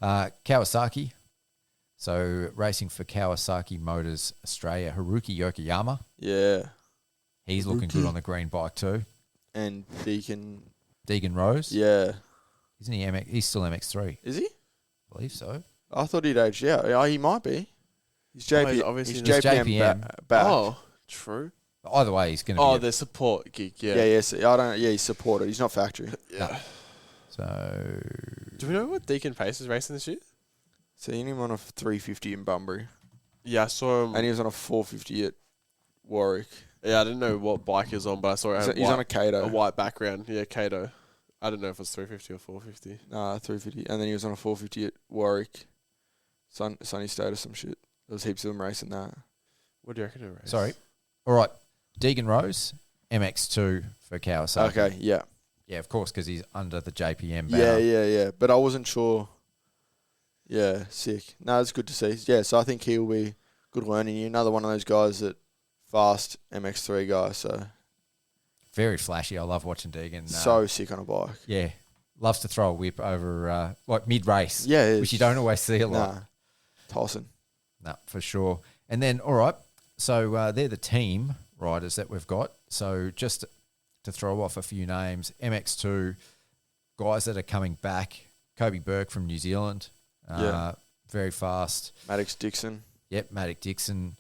Kawasaki. So racing for Kawasaki Motors Australia, Haruki Yokoyama. Yeah. He's looking good on the green bike too. And Deegan Rose. Yeah. Isn't he he's still MX3. Is he? I believe so. I thought he'd aged out. Yeah, he might be. He's obviously he's JPM back. Oh, true. Either way, he's going to be... the support gig, he's supported. He's not factory. Yeah. No. So... Do we know what Deacon Pace is racing this year? Seen him on a 350 in Bunbury. Yeah, I saw him. And he was on a 450 at Warwick. Yeah, I didn't know what bike he was on, but I saw it. He's on a Kato. A white background. Yeah, Kato. I don't know if it's 350 or 450. Nah, 350. And then he was on a 450 at Warwick. Sunny State or some shit. There was heaps of them racing that. What do you reckon he'll race? Sorry. All right. Deegan Rose, MX2 for Kawasaki. Okay, yeah. Yeah, of course, because he's under the JPM banner. Yeah. But I wasn't sure. Yeah, sick. No, it's good to see. Yeah, so I think he'll be good learning. Another one of those guys that fast MX3 guy, so... Very flashy. I love watching Deegan. So sick on a bike. Yeah. Loves to throw a whip over, mid-race. Yeah, which you don't always see a lot. Nah, tossing. No, for sure. And then, all right, so they're the team riders that we've got. So just to throw off a few names, MX2, guys that are coming back. Kobe Burke from New Zealand. Very fast. Maddox Dixon. Yep, Maddox Dixon.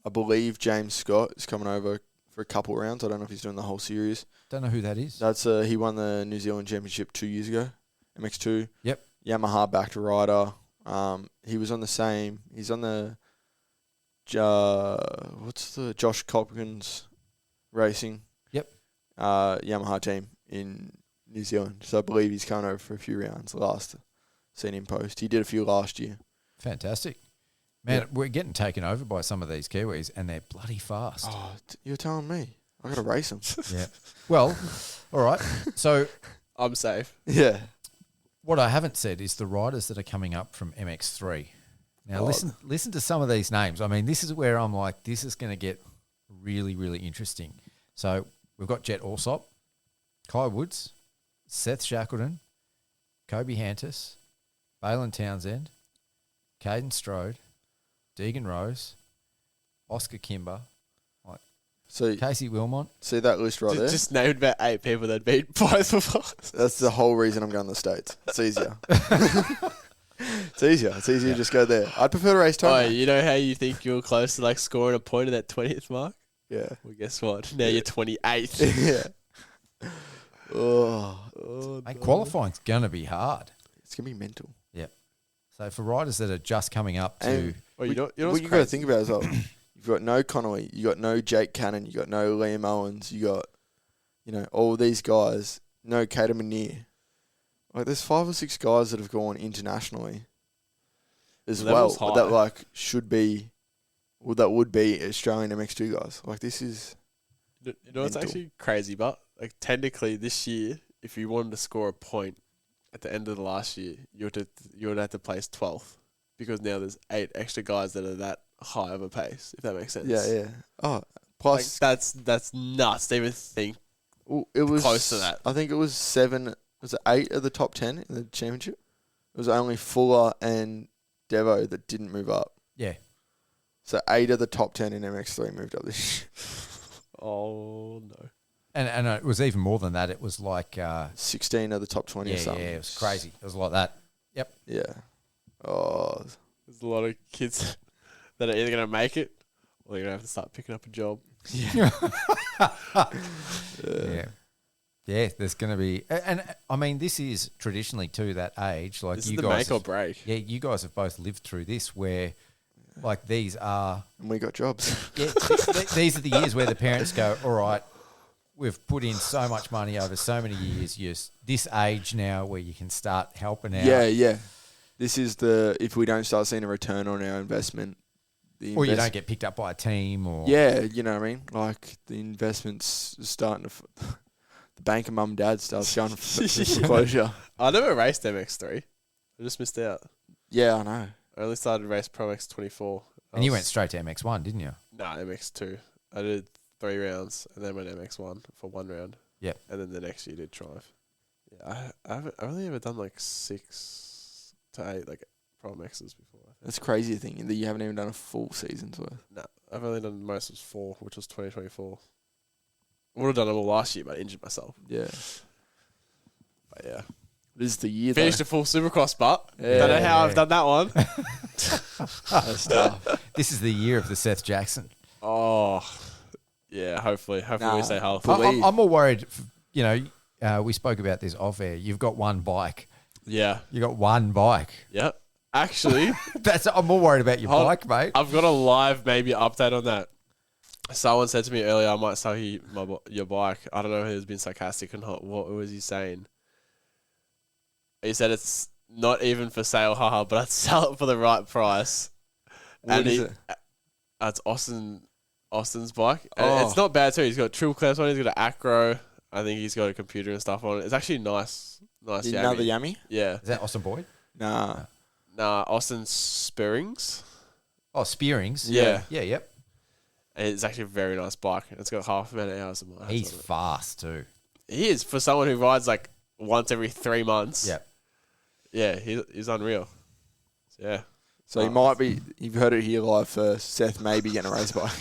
I believe James Scott is coming over for a couple rounds. I don't know if he's doing the whole series. Don't know who that is. That's he won the New Zealand Championship 2 years ago. MX2. Yep. Yamaha backed rider. He was on the same. He's on the what's the Josh Copkins Racing. Yep. Yamaha team in New Zealand. So I believe he's coming over for a few rounds. Last seen him post. He did a few last year. Fantastic. Man, we're getting taken over by some of these Kiwis, and they're bloody fast. Oh, you're telling me. I got to race him. Yeah. Well, all right. So I'm safe. Yeah. what I haven't said is the riders that are coming up from MX3. Now, listen to some of these names. I mean, this is where I'm like, this is going to get really, really interesting. So we've got Jet Alsop, Kai Woods, Seth Shackleton, Kobe Hantis, Balin Townsend, Caden Strode, Deegan Rose, Oscar Kimber, So Casey Wilmot. see that list right there? Just named about 8 people that beat both of us. That's the whole reason I'm going to the States. It's easier. It's easier. It's easier to just go there. I'd prefer to race Oh, Tony. you know how you think you're close to like scoring a point at that 20th mark? Yeah. Well, guess what? Now you're 28th. Yeah. Oh, Mate, qualifying's going to be hard. it's going to be mental. Yep. So for riders that are just coming up to... And Well, you know what what's you got to crazy? think about as well. You've got no Connolly, you got no Jake Cannon, you got no Liam Owens, you got, all these guys, no Cater Manier. Like, there's 5 or 6 guys that have gone internationally as The well level's high. that like should be, well, that would be Australian MX2 guys. Like, this is You know what's mental. actually crazy, but like technically this year, if you wanted to score a point at the end of the last year, you would have to place 12th because now there's 8 extra guys that are that high of a pace. If that makes sense. yeah. Oh, Like plus that's nuts to even think. well, it was close to that. I think it was 7. Was it 8 of the top 10 in the championship? It was only Fuller and Devo that didn't move up. Yeah. So 8 of the top 10 in MX3 moved up this year. Oh no. And it was even more than that. It was like... 16 of the top 20 or something. it was crazy. It was like that. Yep. Yeah. Oh, There's a lot of kids that are either gonna make it or they're gonna have to start picking up a job. Yeah. Yeah, there's going to be... And, I mean, this is traditionally, too, that age. Like This is you the guys... make or break. Yeah, you guys have both lived through this where, like, these are... and we got jobs. Yeah, these are the years where the parents go, all right, we've put in so much money over so many years. You're this age now where you can start helping out. Yeah. This is if we don't start seeing a return on our investment. Or you don't get picked up by a team or... Yeah, you know what I mean? Like, the investment's starting to... the bank of mum and dad starts going for foreclosure. I never raced MX3. I just missed out. Yeah, I know. I only started race ProMX 24. And you went straight to MX1, didn't you? Nah, MX2. I did 3 rounds and then went MX1 for 1 round. Yep. And then the next year did Triumph. Yeah, I've only ever done like 6 to 8 like ProMXs before. I think. That's crazy to think that you haven't even done a full season's worth. No, I've only done the most was 4, which was 2024. I would have done them all last year, but I injured myself. Yeah. But yeah. This is the year, Finished a full Supercross, but Yeah. don't know how I've done that one. That's tough. This is the year of the Seth Jackson. Oh, yeah. Hopefully Nah. we stay healthy. I'm more worried, we spoke about this off air. You've got one bike. Yeah. You got one bike. Yeah. Actually, I'm more worried about your Hold- bike, mate. I've got a live maybe update on that. Someone said to me earlier, I might sell your bike. I don't know if he was being sarcastic or not. What was he saying? He said it's not even for sale, haha, but I'd sell it for the right price. What is it? It's Austin's bike. Oh. And it's not bad too. He's got triple clamps on it. He's got an acro. I think he's got a computer and stuff on it. It's actually nice. Nice Another Yami. Yami? Yeah. Is that Austin Boyd? Nah. Nah, Austin Spearings. Oh, Spearings. Yeah. Yeah, yep. And it's actually a very nice bike. It's got half amount of hours of miles. He's on it. fast too. He is for someone who rides like once every 3 months. Yep. Yeah, he's unreal. Yeah. So you might be, you've heard it here live first. Seth may be getting a race bike.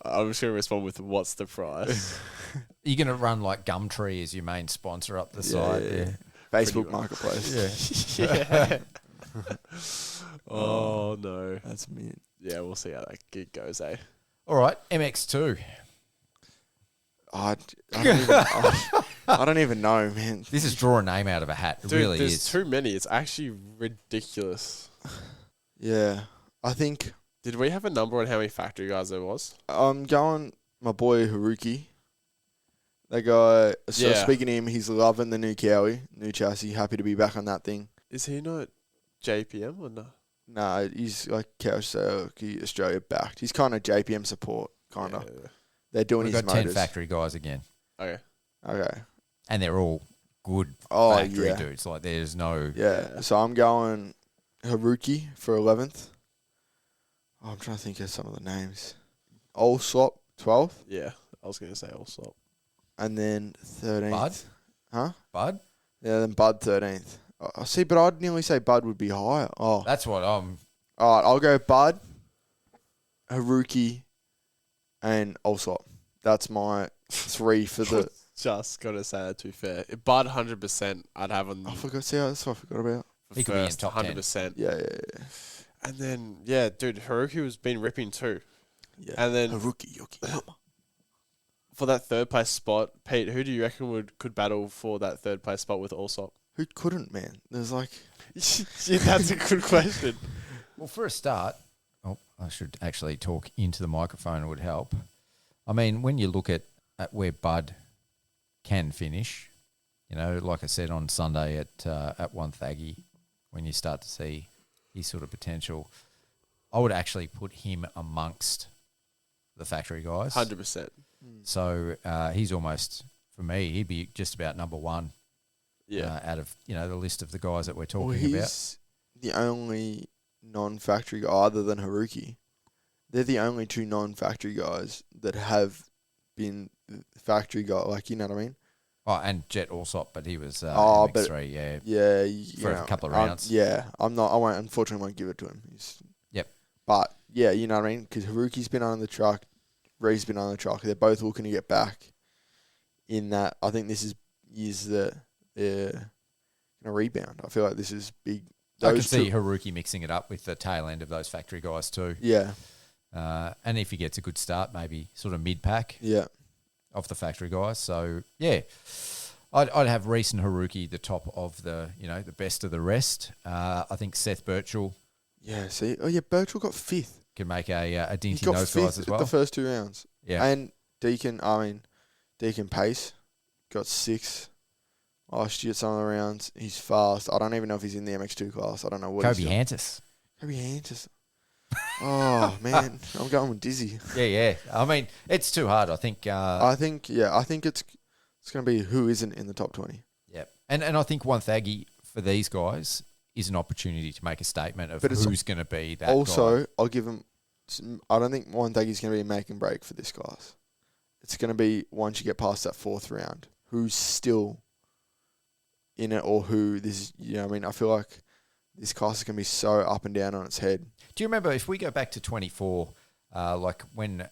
I'm just going to respond with what's the price? You're going to run like Gumtree as your main sponsor up the side. Yeah. Facebook Marketplace. Yeah. Oh, no. That's mint. Yeah, we'll see how that gig goes, eh? All right, MX2. I don't even know, man. This is draw a name out of a hat. It Dude, really there's is. too many. It's actually ridiculous. Yeah. I think Did we have a number on how many factory guys there was? I'm going my boy Haruki. That guy, so Yeah. speaking to him, he's loving the new Cowie, new chassis. Happy to be back on that thing. Is he not JPM or no? Nah, he's like Kawasaki Australia backed. He's kind of JPM support kind of. Yeah. They're doing We've his got 10 motors. factory guys again. Okay. Okay. And they're all good Oh, factory yeah. dudes. Like, there's no... Yeah. So I'm going Haruki for 11th. Oh, I'm trying to think of some of the names. Allsop, 12th. Yeah. I was going to say also. And then 13th. Bud? Huh? Bud? Yeah, then Bud 13th. I see, but I'd nearly say Bud would be higher. Oh. That's what I'm... All right, I'll go Bud, Haruki, and Allsop. That's my 3 for the... Just got to say that, to be fair. Bud, 100%, I'd have on I forgot. See, that's what I forgot about. for He could be in first, top 10. 100%. Yeah. And then, yeah, dude, Haruki has been ripping too. Yeah. And then Haruki Yokoyama. for that third place spot, Pete, who do you reckon could battle for that third place spot with Allsop? Who couldn't, man? There's like... Yeah, that's a good question. Well, for a start... Oh, I should actually talk into the microphone. It would help. I mean, when you look at where Bud can finish, you know, like I said on Sunday at Wonthaggi, when you start to see his sort of potential, I would actually put him amongst the factory guys. 100%. So he's almost, for me, he'd be just about number one. Yeah. Out of, you know, the list of the guys that we're talking Well, about. he's the only non-factory guy other than Haruki. They're the only 2 non-factory guys that have been factory guy. Like, you know what I mean? Oh, and Jet Allsop, but he was Oh, but- MX3, yeah. Yeah. For a couple of rounds. Yeah. I'm not. I won't. Unfortunately, won't give it to him. Yep. But yeah, you know what I mean? Because Haruki's been on the truck, Ree's been on the truck. They're both looking to get back. In that, I think this is that they're going to rebound. I feel like this is big. I can Those see 2 Haruki mixing it up with the tail end of those factory guys too. Yeah. And if he gets a good start, maybe sort of mid-pack Yeah. of the factory guys. So, yeah, I'd have Reese and Haruki the top of the, you know, the best of the rest. I think Seth Birchall Yeah. See. Oh yeah. Birchall got 5th. can make a He dint in got those 5th guys as well. the first 2 rounds. Yeah. And Deacon Pace got 6th last year at some of the rounds. He's fast. I don't even know if he's in the MX2 class. I don't know what Kobe he's doing. Hantis. Kobe Hantis. Oh, man. I'm going with Dizzy. Yeah. I mean, it's too hard. I think. I think it's going to be who isn't in the top 20. Yeah. And I think Wonthaggi for these guys is an opportunity to make a statement of But it's who's going to be that Also, guy. I'll give him... I don't think Wonthaggi's going to be a make and break for this class. It's going to be once you get past that 4th round, who's still in it or who this is... You know what I mean? I feel like this class is going to be so up and down on its head. Do you remember if we go back to 24, like when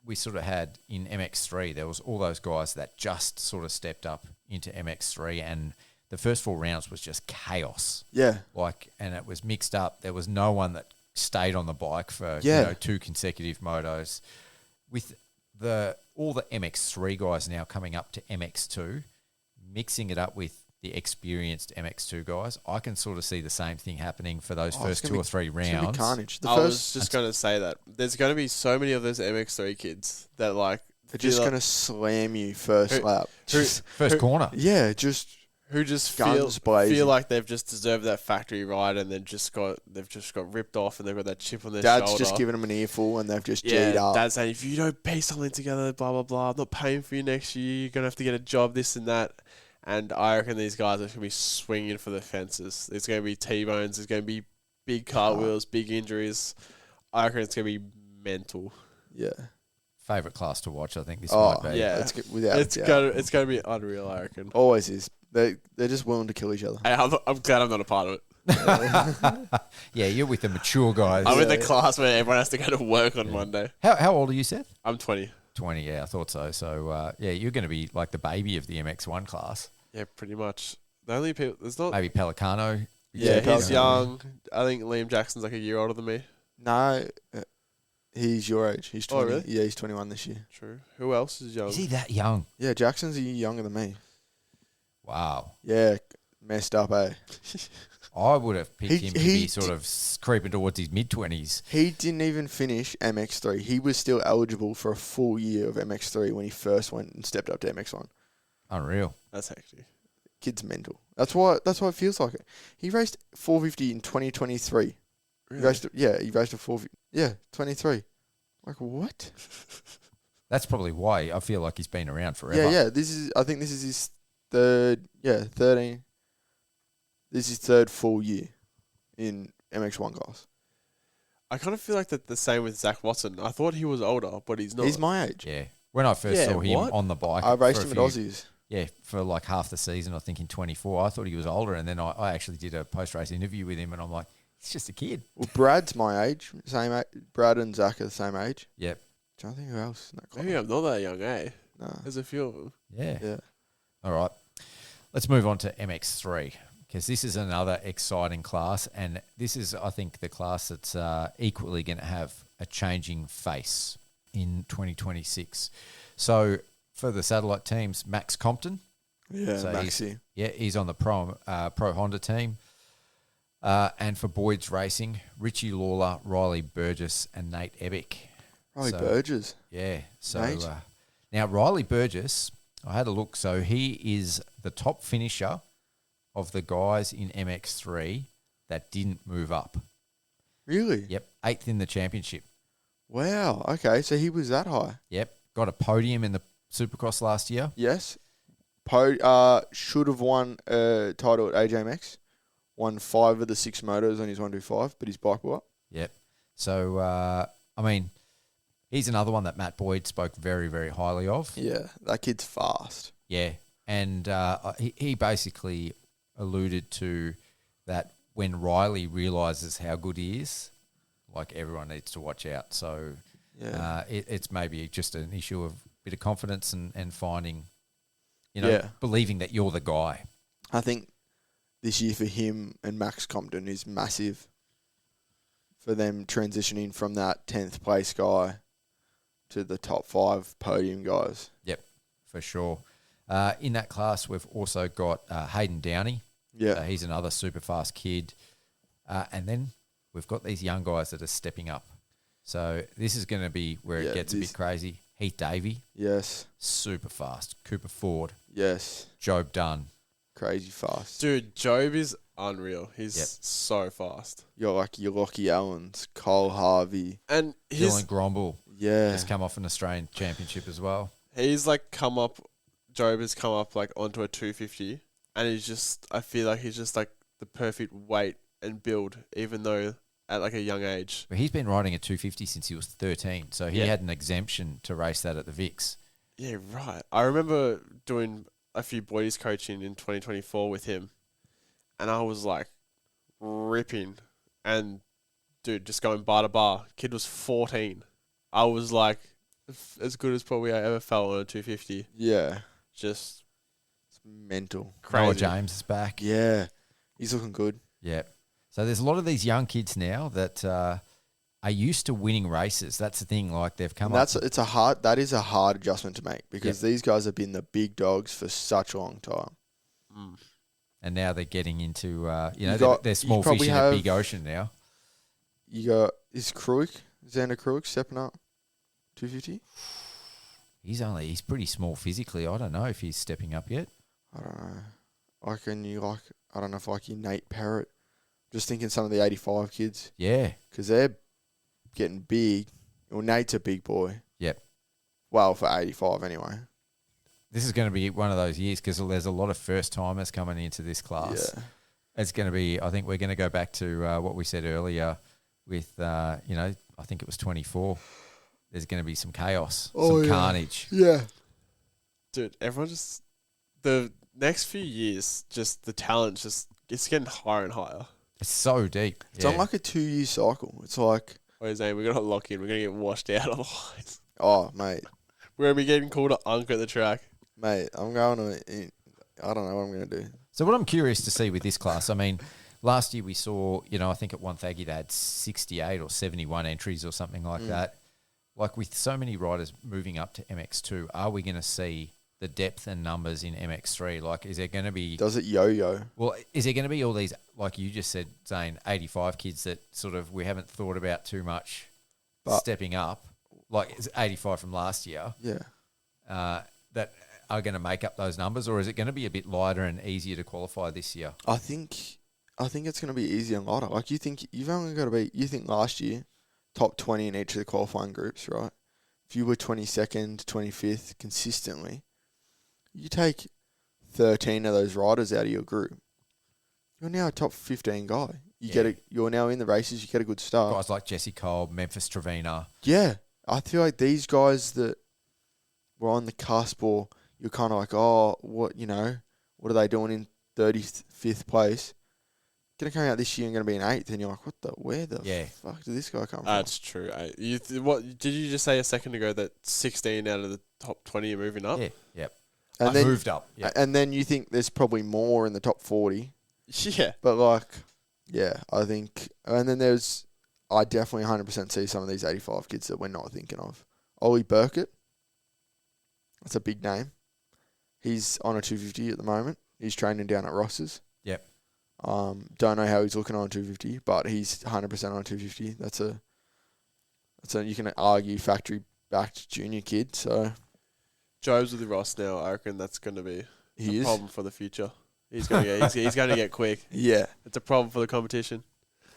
we sort of had in MX3, there was all those guys that just sort of stepped up into MX3 and the first 4 rounds was just chaos. Yeah. And it was mixed up. There was no one that stayed on the bike for Yeah. you know, 2 consecutive motos. With all the MX3 guys now coming up to MX2, mixing it up with the experienced MX2 guys, I can sort of see the same thing happening for those It's first gonna 2 be- or 3 It's going to be rounds. carnage. I was just going to say that. There's going to be so many of those MX3 kids that, like... They're just feel going to slam you first lap. First corner. Yeah, just... who just Guns blazing. feel like they've just deserved that factory ride and they've just got ripped off and they've got that chip on their Dad's shoulder. just giving them an earful and they've just Yeah, G'd up. Dad's saying, if you don't piece something together, blah, blah, blah, I'm not paying for you next year, you're going to have to get a job, this and that. And I reckon these guys are going to be swinging for the fences. There's going to be T-bones, there's going to be big cartwheels, big injuries. I reckon it's going to be mental. Yeah. Favourite class to watch, I think this Oh, might be. Yeah. It's without It's doubt. going to be unreal, I reckon. Always is. They're just willing to kill each other. Hey, I'm glad I'm not a part of it. Yeah, you're with the mature guys. I'm in the class where everyone has to go to work on Monday. How old are you, Seth? I'm 20. 20, yeah, I thought so. So, yeah, you're going to be like the baby of the MX1 class. Yeah, pretty much. The only people... There's not... Maybe Pelicano. Yeah, Yeah, he's Pelicano. young. I think Liam Jackson's like a year older than me. No, he's your age. He's 20. Oh, really? Yeah, he's 21 this year. True. Who else is young? Is he that young? Yeah, Jackson's a year younger than me. Wow. Yeah, messed up, eh? I would have picked He- him to he be sort of creeping towards his mid-20s. He didn't even finish MX3. He was still eligible for a full year of MX3 when he first went and stepped up to MX1. Unreal. That's hectic. Kid's mental. That's why it feels like it. He raced 450 in 2023. Really? He raced a 450. Yeah, 23. Like, what? That's probably why I feel like he's been around forever. Yeah. I think this is his third, 13. This is his third full year in MX1 class. I kind of feel like that the same with Zach Watson. I thought he was older, but he's not. He's my age. Yeah. When I first saw him on the bike. I raced him at Aussies. Yeah, for like half the season, I think in 24. I thought he was older, and then I actually did a post-race interview with him, and I'm like, he's just a kid. Well, Brad's my age. Same age. Brad and Zach are the same age. Yep. Trying to think who else in that class. Maybe I'm not that young, eh? No. There's a few of them. Yeah. All right. Let's move on to MX3, because this is another exciting class, and this is, I think, the class that's equally going to have a changing face in 2026. So for the satellite teams, Max Compton. Yeah, So Maxi. he's on the Pro Honda team. And for Boyd's Racing, Richie Lawler, Riley Burgess, and Nate Ebick. Riley Burgess. Yeah. So Nate? now Riley Burgess, I had a look. So he is the top finisher of the guys in MX3 that didn't move up. Really? Yep. 8th in the championship. Wow. Okay, so he was that high. Yep. Got a podium in the Supercross last year. Yes. Should have won a title at AJMX. Won 5 of the 6 motos on his 125, but his bike blew up. Yep. So, I mean, he's another one that Matt Boyd spoke very, very highly of. Yeah, that kid's fast. Yeah. And he basically alluded to that when Riley realises how good he is, like everyone needs to watch out. So it's maybe just an issue of a bit of confidence and finding, believing that you're the guy. I think this year for him and Max Compton is massive for them transitioning from that 10th place guy to the top 5 podium guys. Yep, for sure. In that class, we've also got Hayden Downey. Yeah. He's another super fast kid. And then we've got these young guys that are stepping up. So this is going to be where it gets a bit crazy. Heath Davey. Yes. Super fast. Cooper Ford. Yes. Job Dunn. Crazy fast. Dude, Job is unreal. He's so fast. You're like your Lockie Allens, Cole Harvey. And Dylan Gromble. Yeah. Has come off an Australian championship as well. He's like Job has come up like onto a 250, and I feel like he's just like the perfect weight and build, even though at like a young age. But he's been riding a 250 since he was 13, so he had an exemption to race that at the VIX. Yeah, right. I remember doing a few boys coaching in 2024 with him, and I was like ripping, and dude, just going bar to bar. Kid was 14. I was like as good as probably I ever felt on a 250. Yeah. Just it's mental. Crazy. Noah James is back. Yeah. He's looking good. Yeah. So there's a lot of these young kids now that are used to winning races. That's the thing. Like they've come up. That is a hard adjustment to make because these guys have been the big dogs for such a long time. Mm. And now they're getting into, they're small probably fish in a big ocean now. You got, is Xander Kruik stepping up 250? He's pretty small physically. I don't know if he's stepping up yet. I don't know. I don't know if like you Nate Parrott. Just thinking some of the 85 kids. Yeah. Because they're getting big. Well, Nate's a big boy. Yep. Well, for 85 anyway. This is going to be one of those years because there's a lot of first-timers coming into this class. Yeah. It's going to be, I think we're going to go back to what we said earlier with, I think it was 24. There's going to be some chaos, some carnage. Yeah. Dude, the next few years, just the talent it's getting higher and higher. It's so deep. It's on like a 2-year cycle. It's like... Wait, Zane, we're going to lock in. We're going to get washed out otherwise. Oh, mate. We're going to be getting called an unk at the track. Mate, I'm going to... I don't know what I'm going to do. So what I'm curious to see with this class, I mean, last year we saw, I think at Wonthaggi they had 68 or 71 entries or something like that. Like with so many riders moving up to MX2, are we going to see the depth and numbers in MX3? Like, is there going to be... Does it yo-yo? Well, is there going to be all these, like you just said, Zane, 85 kids that sort of we haven't thought about too much stepping up? Like, it's 85 from last year. Yeah. That are going to make up those numbers, or is it going to be a bit lighter and easier to qualify this year? I think it's going to be easier and lighter. Like, you think last year, top 20 in each of the qualifying groups, right? If you were 22nd, 25th consistently, you take 13 of those riders out of your group, you're now a top 15 guy. You're now in the races. You get a good start. Guys like Jesse Cole, Memphis Trevina. Yeah, I feel like these guys that were on the cusp, or you're kind of like, oh, what are they doing in 35th place? Going to come out this year and going to be in 8th, and you're like, where the fuck did this guy come from? That's true. What did you just say a second ago that 16 out of the top 20 are moving up? Yeah, yep. And I moved up. Yep. And then you think there's probably more in the top 40. Yeah. But I think, and then I definitely 100% see some of these 85 kids that we're not thinking of. Ollie Burkett, that's a big name. He's on a 250 at the moment. He's training down at Ross's. Yep. Don't know how he's looking on 250, but he's 100% on 250. That's a you can argue factory backed junior kid. So Job's with the Ross now. I reckon that's going to be a is. problem for the future. He's going to get quick. Yeah, it's a problem for the competition.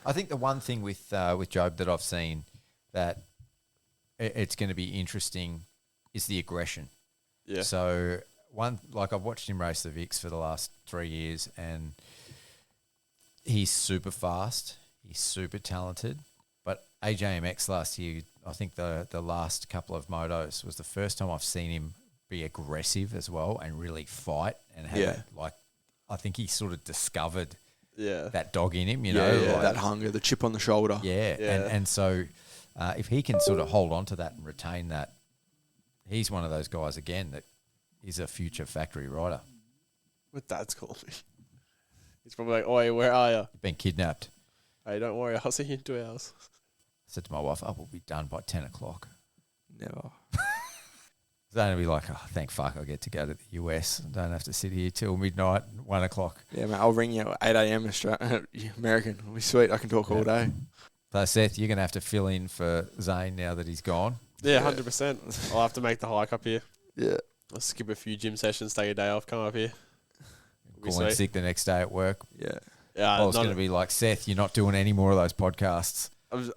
I think the one thing with Job that I've seen that it's going to be interesting is the aggression. Yeah. So I've watched him race the Vicks for the last 3 years, and he's super fast. He's super talented. But AJMX last year, I think the last couple of motos was the first time I've seen him be aggressive as well and really fight and have I think he sort of discovered that dog in him, that hunger, the chip on the shoulder. Yeah. And so if he can sort of hold on to that and retain that, he's one of those guys again that is a future factory rider. What Dad's calling me. He's probably like, "Oi, where are you? You've been kidnapped." Hey, don't worry, I'll see you in 2 hours. I said to my wife, "We'll be done by 10 o'clock." Never. Zane will be like, "Oh, thank fuck, I get to go to the US. I don't have to sit here till midnight, 1 o'clock." Yeah, mate, I'll ring you at 8 a.m. American. It'll be sweet. I can talk all day. So, Seth, you're going to have to fill in for Zane now that he's gone. Yeah, 100%. I'll have to make the hike up here. Yeah. I'll skip a few gym sessions, take a day off, come up here. Calling sick the next day at work. Yeah. Yeah. I was going to be like, Seth, you're not doing any more of those podcasts.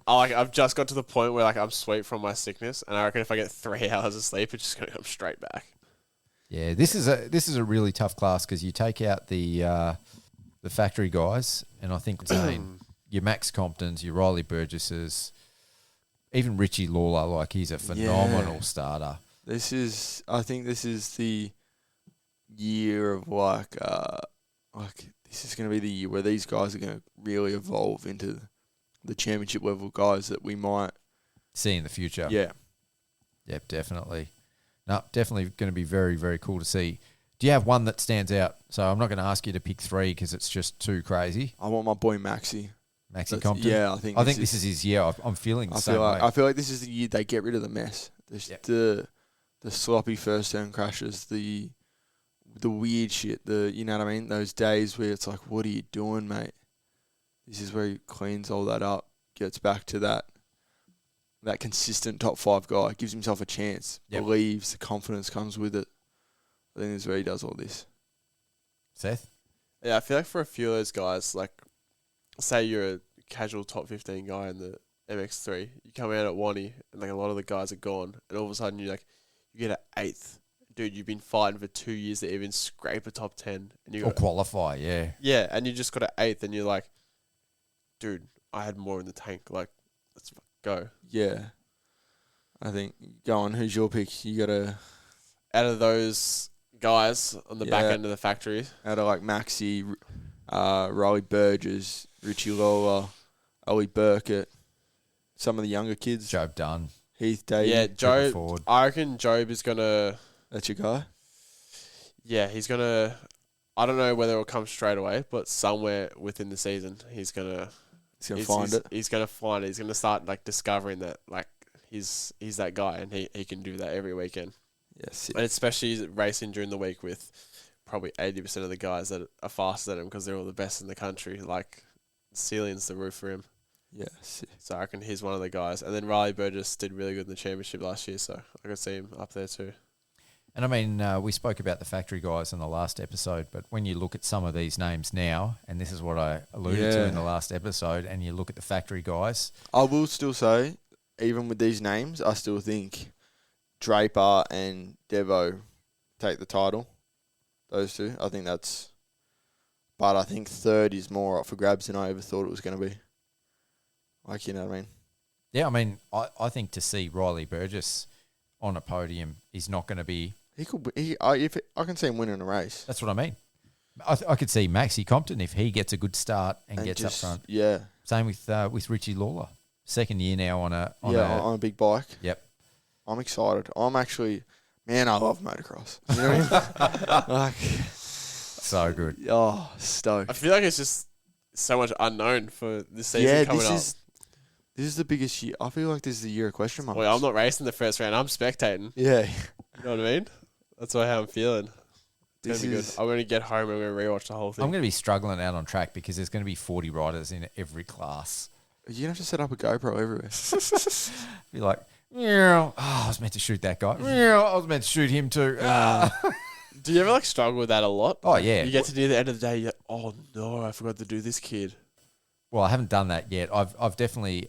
I've just got to the point where I'm sweet from my sickness, and I reckon if I get 3 hours of sleep, it's just going to come straight back. Yeah, this is a really tough class because you take out the factory guys, and I think Zane, your Max Comptons, your Riley Burgesses, even Richie Lawler, he's a phenomenal starter. I think this is the year of this is going to be the year where these guys are going to really evolve into the championship level guys that we might see in the future. Yeah. Yep, definitely. No, definitely going to be very, very cool to see. Do you have one that stands out? So I'm not going to ask you to pick 3 because it's just too crazy. I want my boy Maxi Compton. Yeah, I think this is his year. I'm feeling the same way. I feel like this is the year they get rid of the mess. The sloppy first turn crashes, the weird shit, you know what I mean? Those days where it's like, what are you doing, mate? This is where he cleans all that up, gets back to that consistent top 5 guy, gives himself a chance, believes, the confidence comes with it. I think this is where he does all this. Seth? Yeah, I feel like for a few of those guys, say you're a casual top 15 guy in the MX3, you come out at Wonthaggi and a lot of the guys are gone, and all of a sudden you get an 8th. Dude, you've been fighting for 2 years to even scrape a top 10. And qualify, yeah. Yeah, and you just got an 8th and you're like, dude, I had more in the tank. Let's go. Yeah. I think, go on, who's your pick? You got to... Out of those guys on the back end of the factory. Out of Maxi, Riley Burgess, Richie Lawler, Ollie Burkett, some of the younger kids. Job Dunn. Heath Davey. Yeah, Job. I reckon Job is going to... That's your guy? Yeah, he's going to... I don't know whether it'll come straight away, but somewhere within the season, he's going to find it. He's going to find it. He's going to start discovering that he's that guy, and he can do that every weekend. Yes. And especially racing during the week with probably 80% of the guys that are faster than him because they're all the best in the country. Ceiling's the roof for him. Yes. So I reckon he's one of the guys. And then Riley Burgess did really good in the championship last year, so I could see him up there too. And I mean, we spoke about the factory guys in the last episode, but when you look at some of these names now, and this is what I alluded to in the last episode, and you look at the factory guys. I will still say even with these names, I still think Draper and Devo take the title. Those two. I think that's... But I think third is more up for grabs than I ever thought it was going to be. Like, you know what I mean? Yeah, I mean, I think to see Riley Burgess on a podium is not going to be... I can see him winning a race. That's what I mean. I could see Maxie Compton if he gets a good start and gets just, up front. Yeah. Same with Richie Lawler. Second year now on a big bike. Yep. I'm excited. I'm actually... Man, I love motocross. You know what I mean? Like, so good. oh, stoked. I feel like it's just so much unknown for this season coming up. This is the biggest year. I feel like this is the year of question marks. Well, I'm not racing the first round. I'm spectating. Yeah. You know what I mean? That's how I'm feeling. It's going to be good. I'm going to get home and I'm going to rewatch the whole thing. I'm going to be struggling out on track because there's going to be 40 riders in every class. You're going to have to set up a GoPro everywhere. Be like, yeah, I was meant to shoot that guy. Yeah, I was meant to shoot him too. Do you ever struggle with that a lot? Oh, yeah. You get to near the end of the day, you're like, oh no, I forgot to do this kid. Well, I haven't done that yet. I've definitely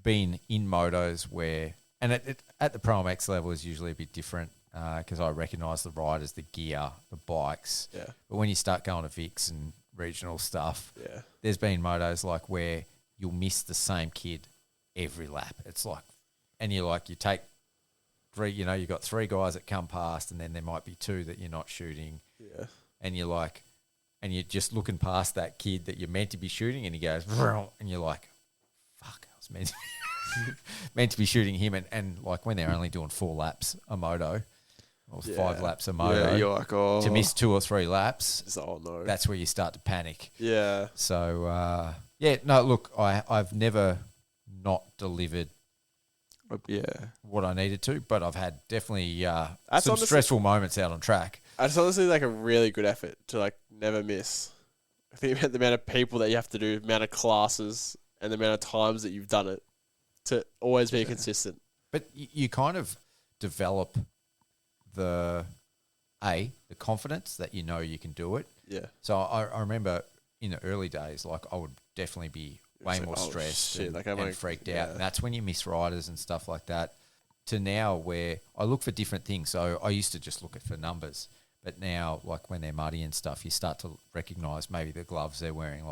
been in motos where, and at the ProMX level is usually a bit different because I recognise the riders, the gear, the bikes. Yeah. But when you start going to Vicks and regional stuff, yeah, there's been motos like where you'll miss the same kid every lap. It's like, and you take three, you've got three guys that come past and then there might be two that you're not shooting. Yeah. And and you're just looking past that kid that you're meant to be shooting and he goes, and you're like, fuck, I was meant to be shooting him. And like when they're only doing 4 laps a moto or 5 laps a moto, yeah, you're like, oh. To miss 2 or 3 laps, oh no, that's where you start to panic. Yeah. So, look, I've never not delivered what I needed to, but I've had definitely some stressful moments out on track. It's honestly a really good effort to never miss. I think about the amount of people that you have to do, the amount of classes, and the amount of times that you've done it to always be consistent. But you kind of develop the confidence that you can do it. Yeah. So I remember in the early days, I would definitely be way more stressed and freaked out. And that's when you miss riders and stuff like that. To now where I look for different things. So I used to just look for numbers. But now, when they're muddy and stuff, you start to recognise maybe the gloves they're wearing.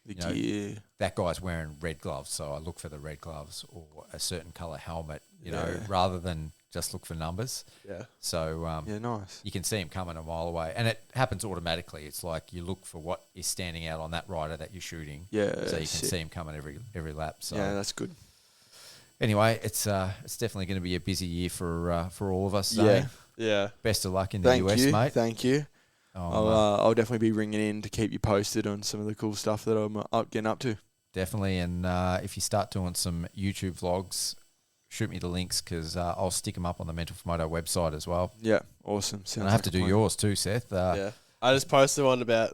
Gear. That guy's wearing red gloves, so I look for the red gloves or a certain colour helmet, rather than just look for numbers. Yeah. So nice. You can see him coming a mile away. And it happens automatically. It's like you look for what is standing out on that rider that you're shooting. Yeah. So you can see him coming every lap. So yeah, that's good. Anyway, it's definitely going to be a busy year for all of us. Yeah. Yeah. Best of luck in the US, mate. Thank you. I'll definitely be ringing in to keep you posted on some of the cool stuff that I'm getting up to. Definitely. And if you start doing some YouTube vlogs, shoot me the links because I'll stick them up on the Mental4Moto website as well. Yeah, awesome. Sounds and I have to do yours too, Seth. Yeah. I just posted one about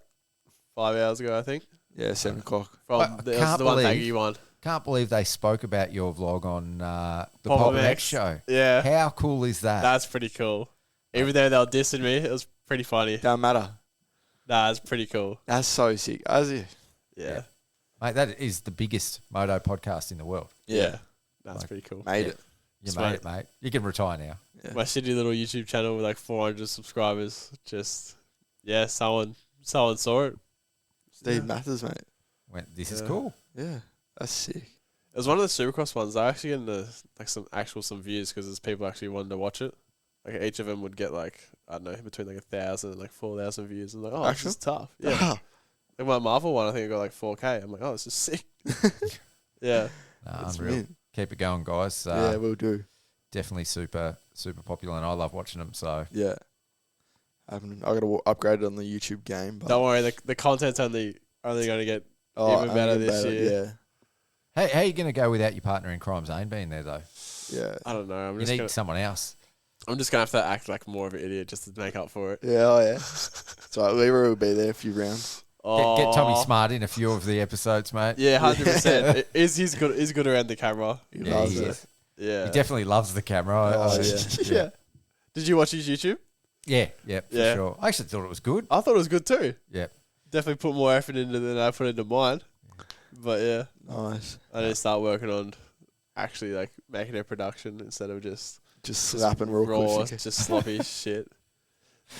5 hours ago, I think. Yeah, 7 o'clock. From the Wonthaggi one. Can't believe they spoke about your vlog on the ProMX show. Yeah. How cool is that? That's pretty cool. Even though they were dissing me, it was pretty funny. Don't matter. Nah, it's pretty cool. That's so sick. Yeah. Mate, that is the biggest moto podcast in the world. Yeah. That's pretty cool. Made it. You made it, mate. You can retire now. Yeah. My shitty little YouTube channel with 400 subscribers. Just, someone saw it. Steve Mathers, mate. This is cool. Yeah. That's sick. It was one of the Supercross ones. I actually getting some views because there's people actually wanting to watch it. Each of them would get I don't know, between 1,000 and 4,000 views. I'm like, oh, this is tough. Yeah. My Marvel one, I think I got 4K. I'm like, oh, this is sick. Yeah. Unreal. Mint. Keep it going, guys. Yeah, we'll do. Definitely super, super popular, and I love watching them. So yeah, I got to upgrade it on the YouTube game. But don't worry, the content's only going to get even better this year. Yeah. Hey, how are you going to go without your partner in crime, Zane, being there though? Yeah, I don't know. You need someone else. I'm just going to have to act like more of an idiot just to make up for it. Yeah, yeah. So Leroy will be there a few rounds. Get Tommy Smart in a few of the episodes, mate. Yeah, 100%. He's good around the camera. He loves he it. Yeah. He definitely loves the camera. Yeah. Did you watch his YouTube? Yeah, for sure. I actually thought it was good. I thought it was good too. Yeah. Definitely put more effort into than I put into mine. But yeah. Nice. I need to start working on actually like making a production instead of just slapping real raw, quick. just sloppy shit.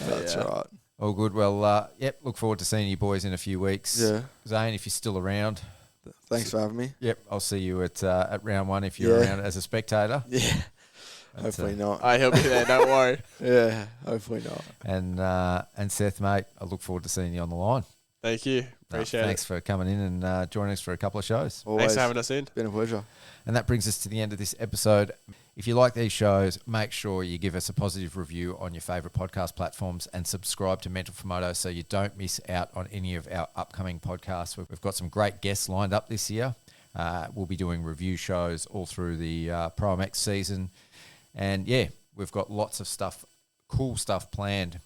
That's right. All good. Well, yep, look forward to seeing you boys in a few weeks. Yeah. Zane, if you're still around. Thanks for having me. Yep, I'll see you at round one if you're around as a spectator. Yeah. But, Hopefully not. He'll be there, don't worry. Yeah, hopefully not. And Seth, mate, I look forward to seeing you on the line. Thank you. Appreciate Thanks for coming in and joining us for a couple of shows. Always. Thanks for having us in. Been a pleasure. And that brings us to the end of this episode. If you like these shows, make sure you give us a positive review on your favourite podcast platforms and subscribe to Mental4Moto so you don't miss out on any of our upcoming podcasts. We've got some great guests lined up this year. We'll be doing review shows all through the ProMX season. And yeah, we've got lots of stuff, cool stuff planned.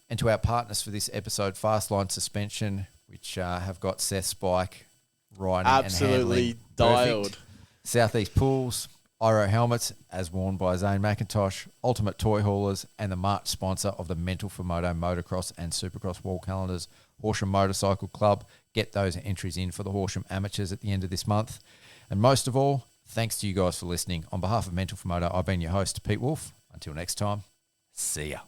And to our partners for this episode, Fastline Suspension, which have got Seth's bike riding absolutely and handling dialed. perfect. Southeast Pools, Iro Helmets, as worn by Zane Mackintosh, Ultimate Toy Haulers, and the March sponsor of the Mental4Moto Motocross and Supercross wall calendars, Horsham Motorcycle Club. Get those entries in for the Horsham Amateurs at the end of this month. And most of all, thanks to you guys for listening. On behalf of Mental4Moto, I've been your host, Pete Wolf. Until next time, see ya.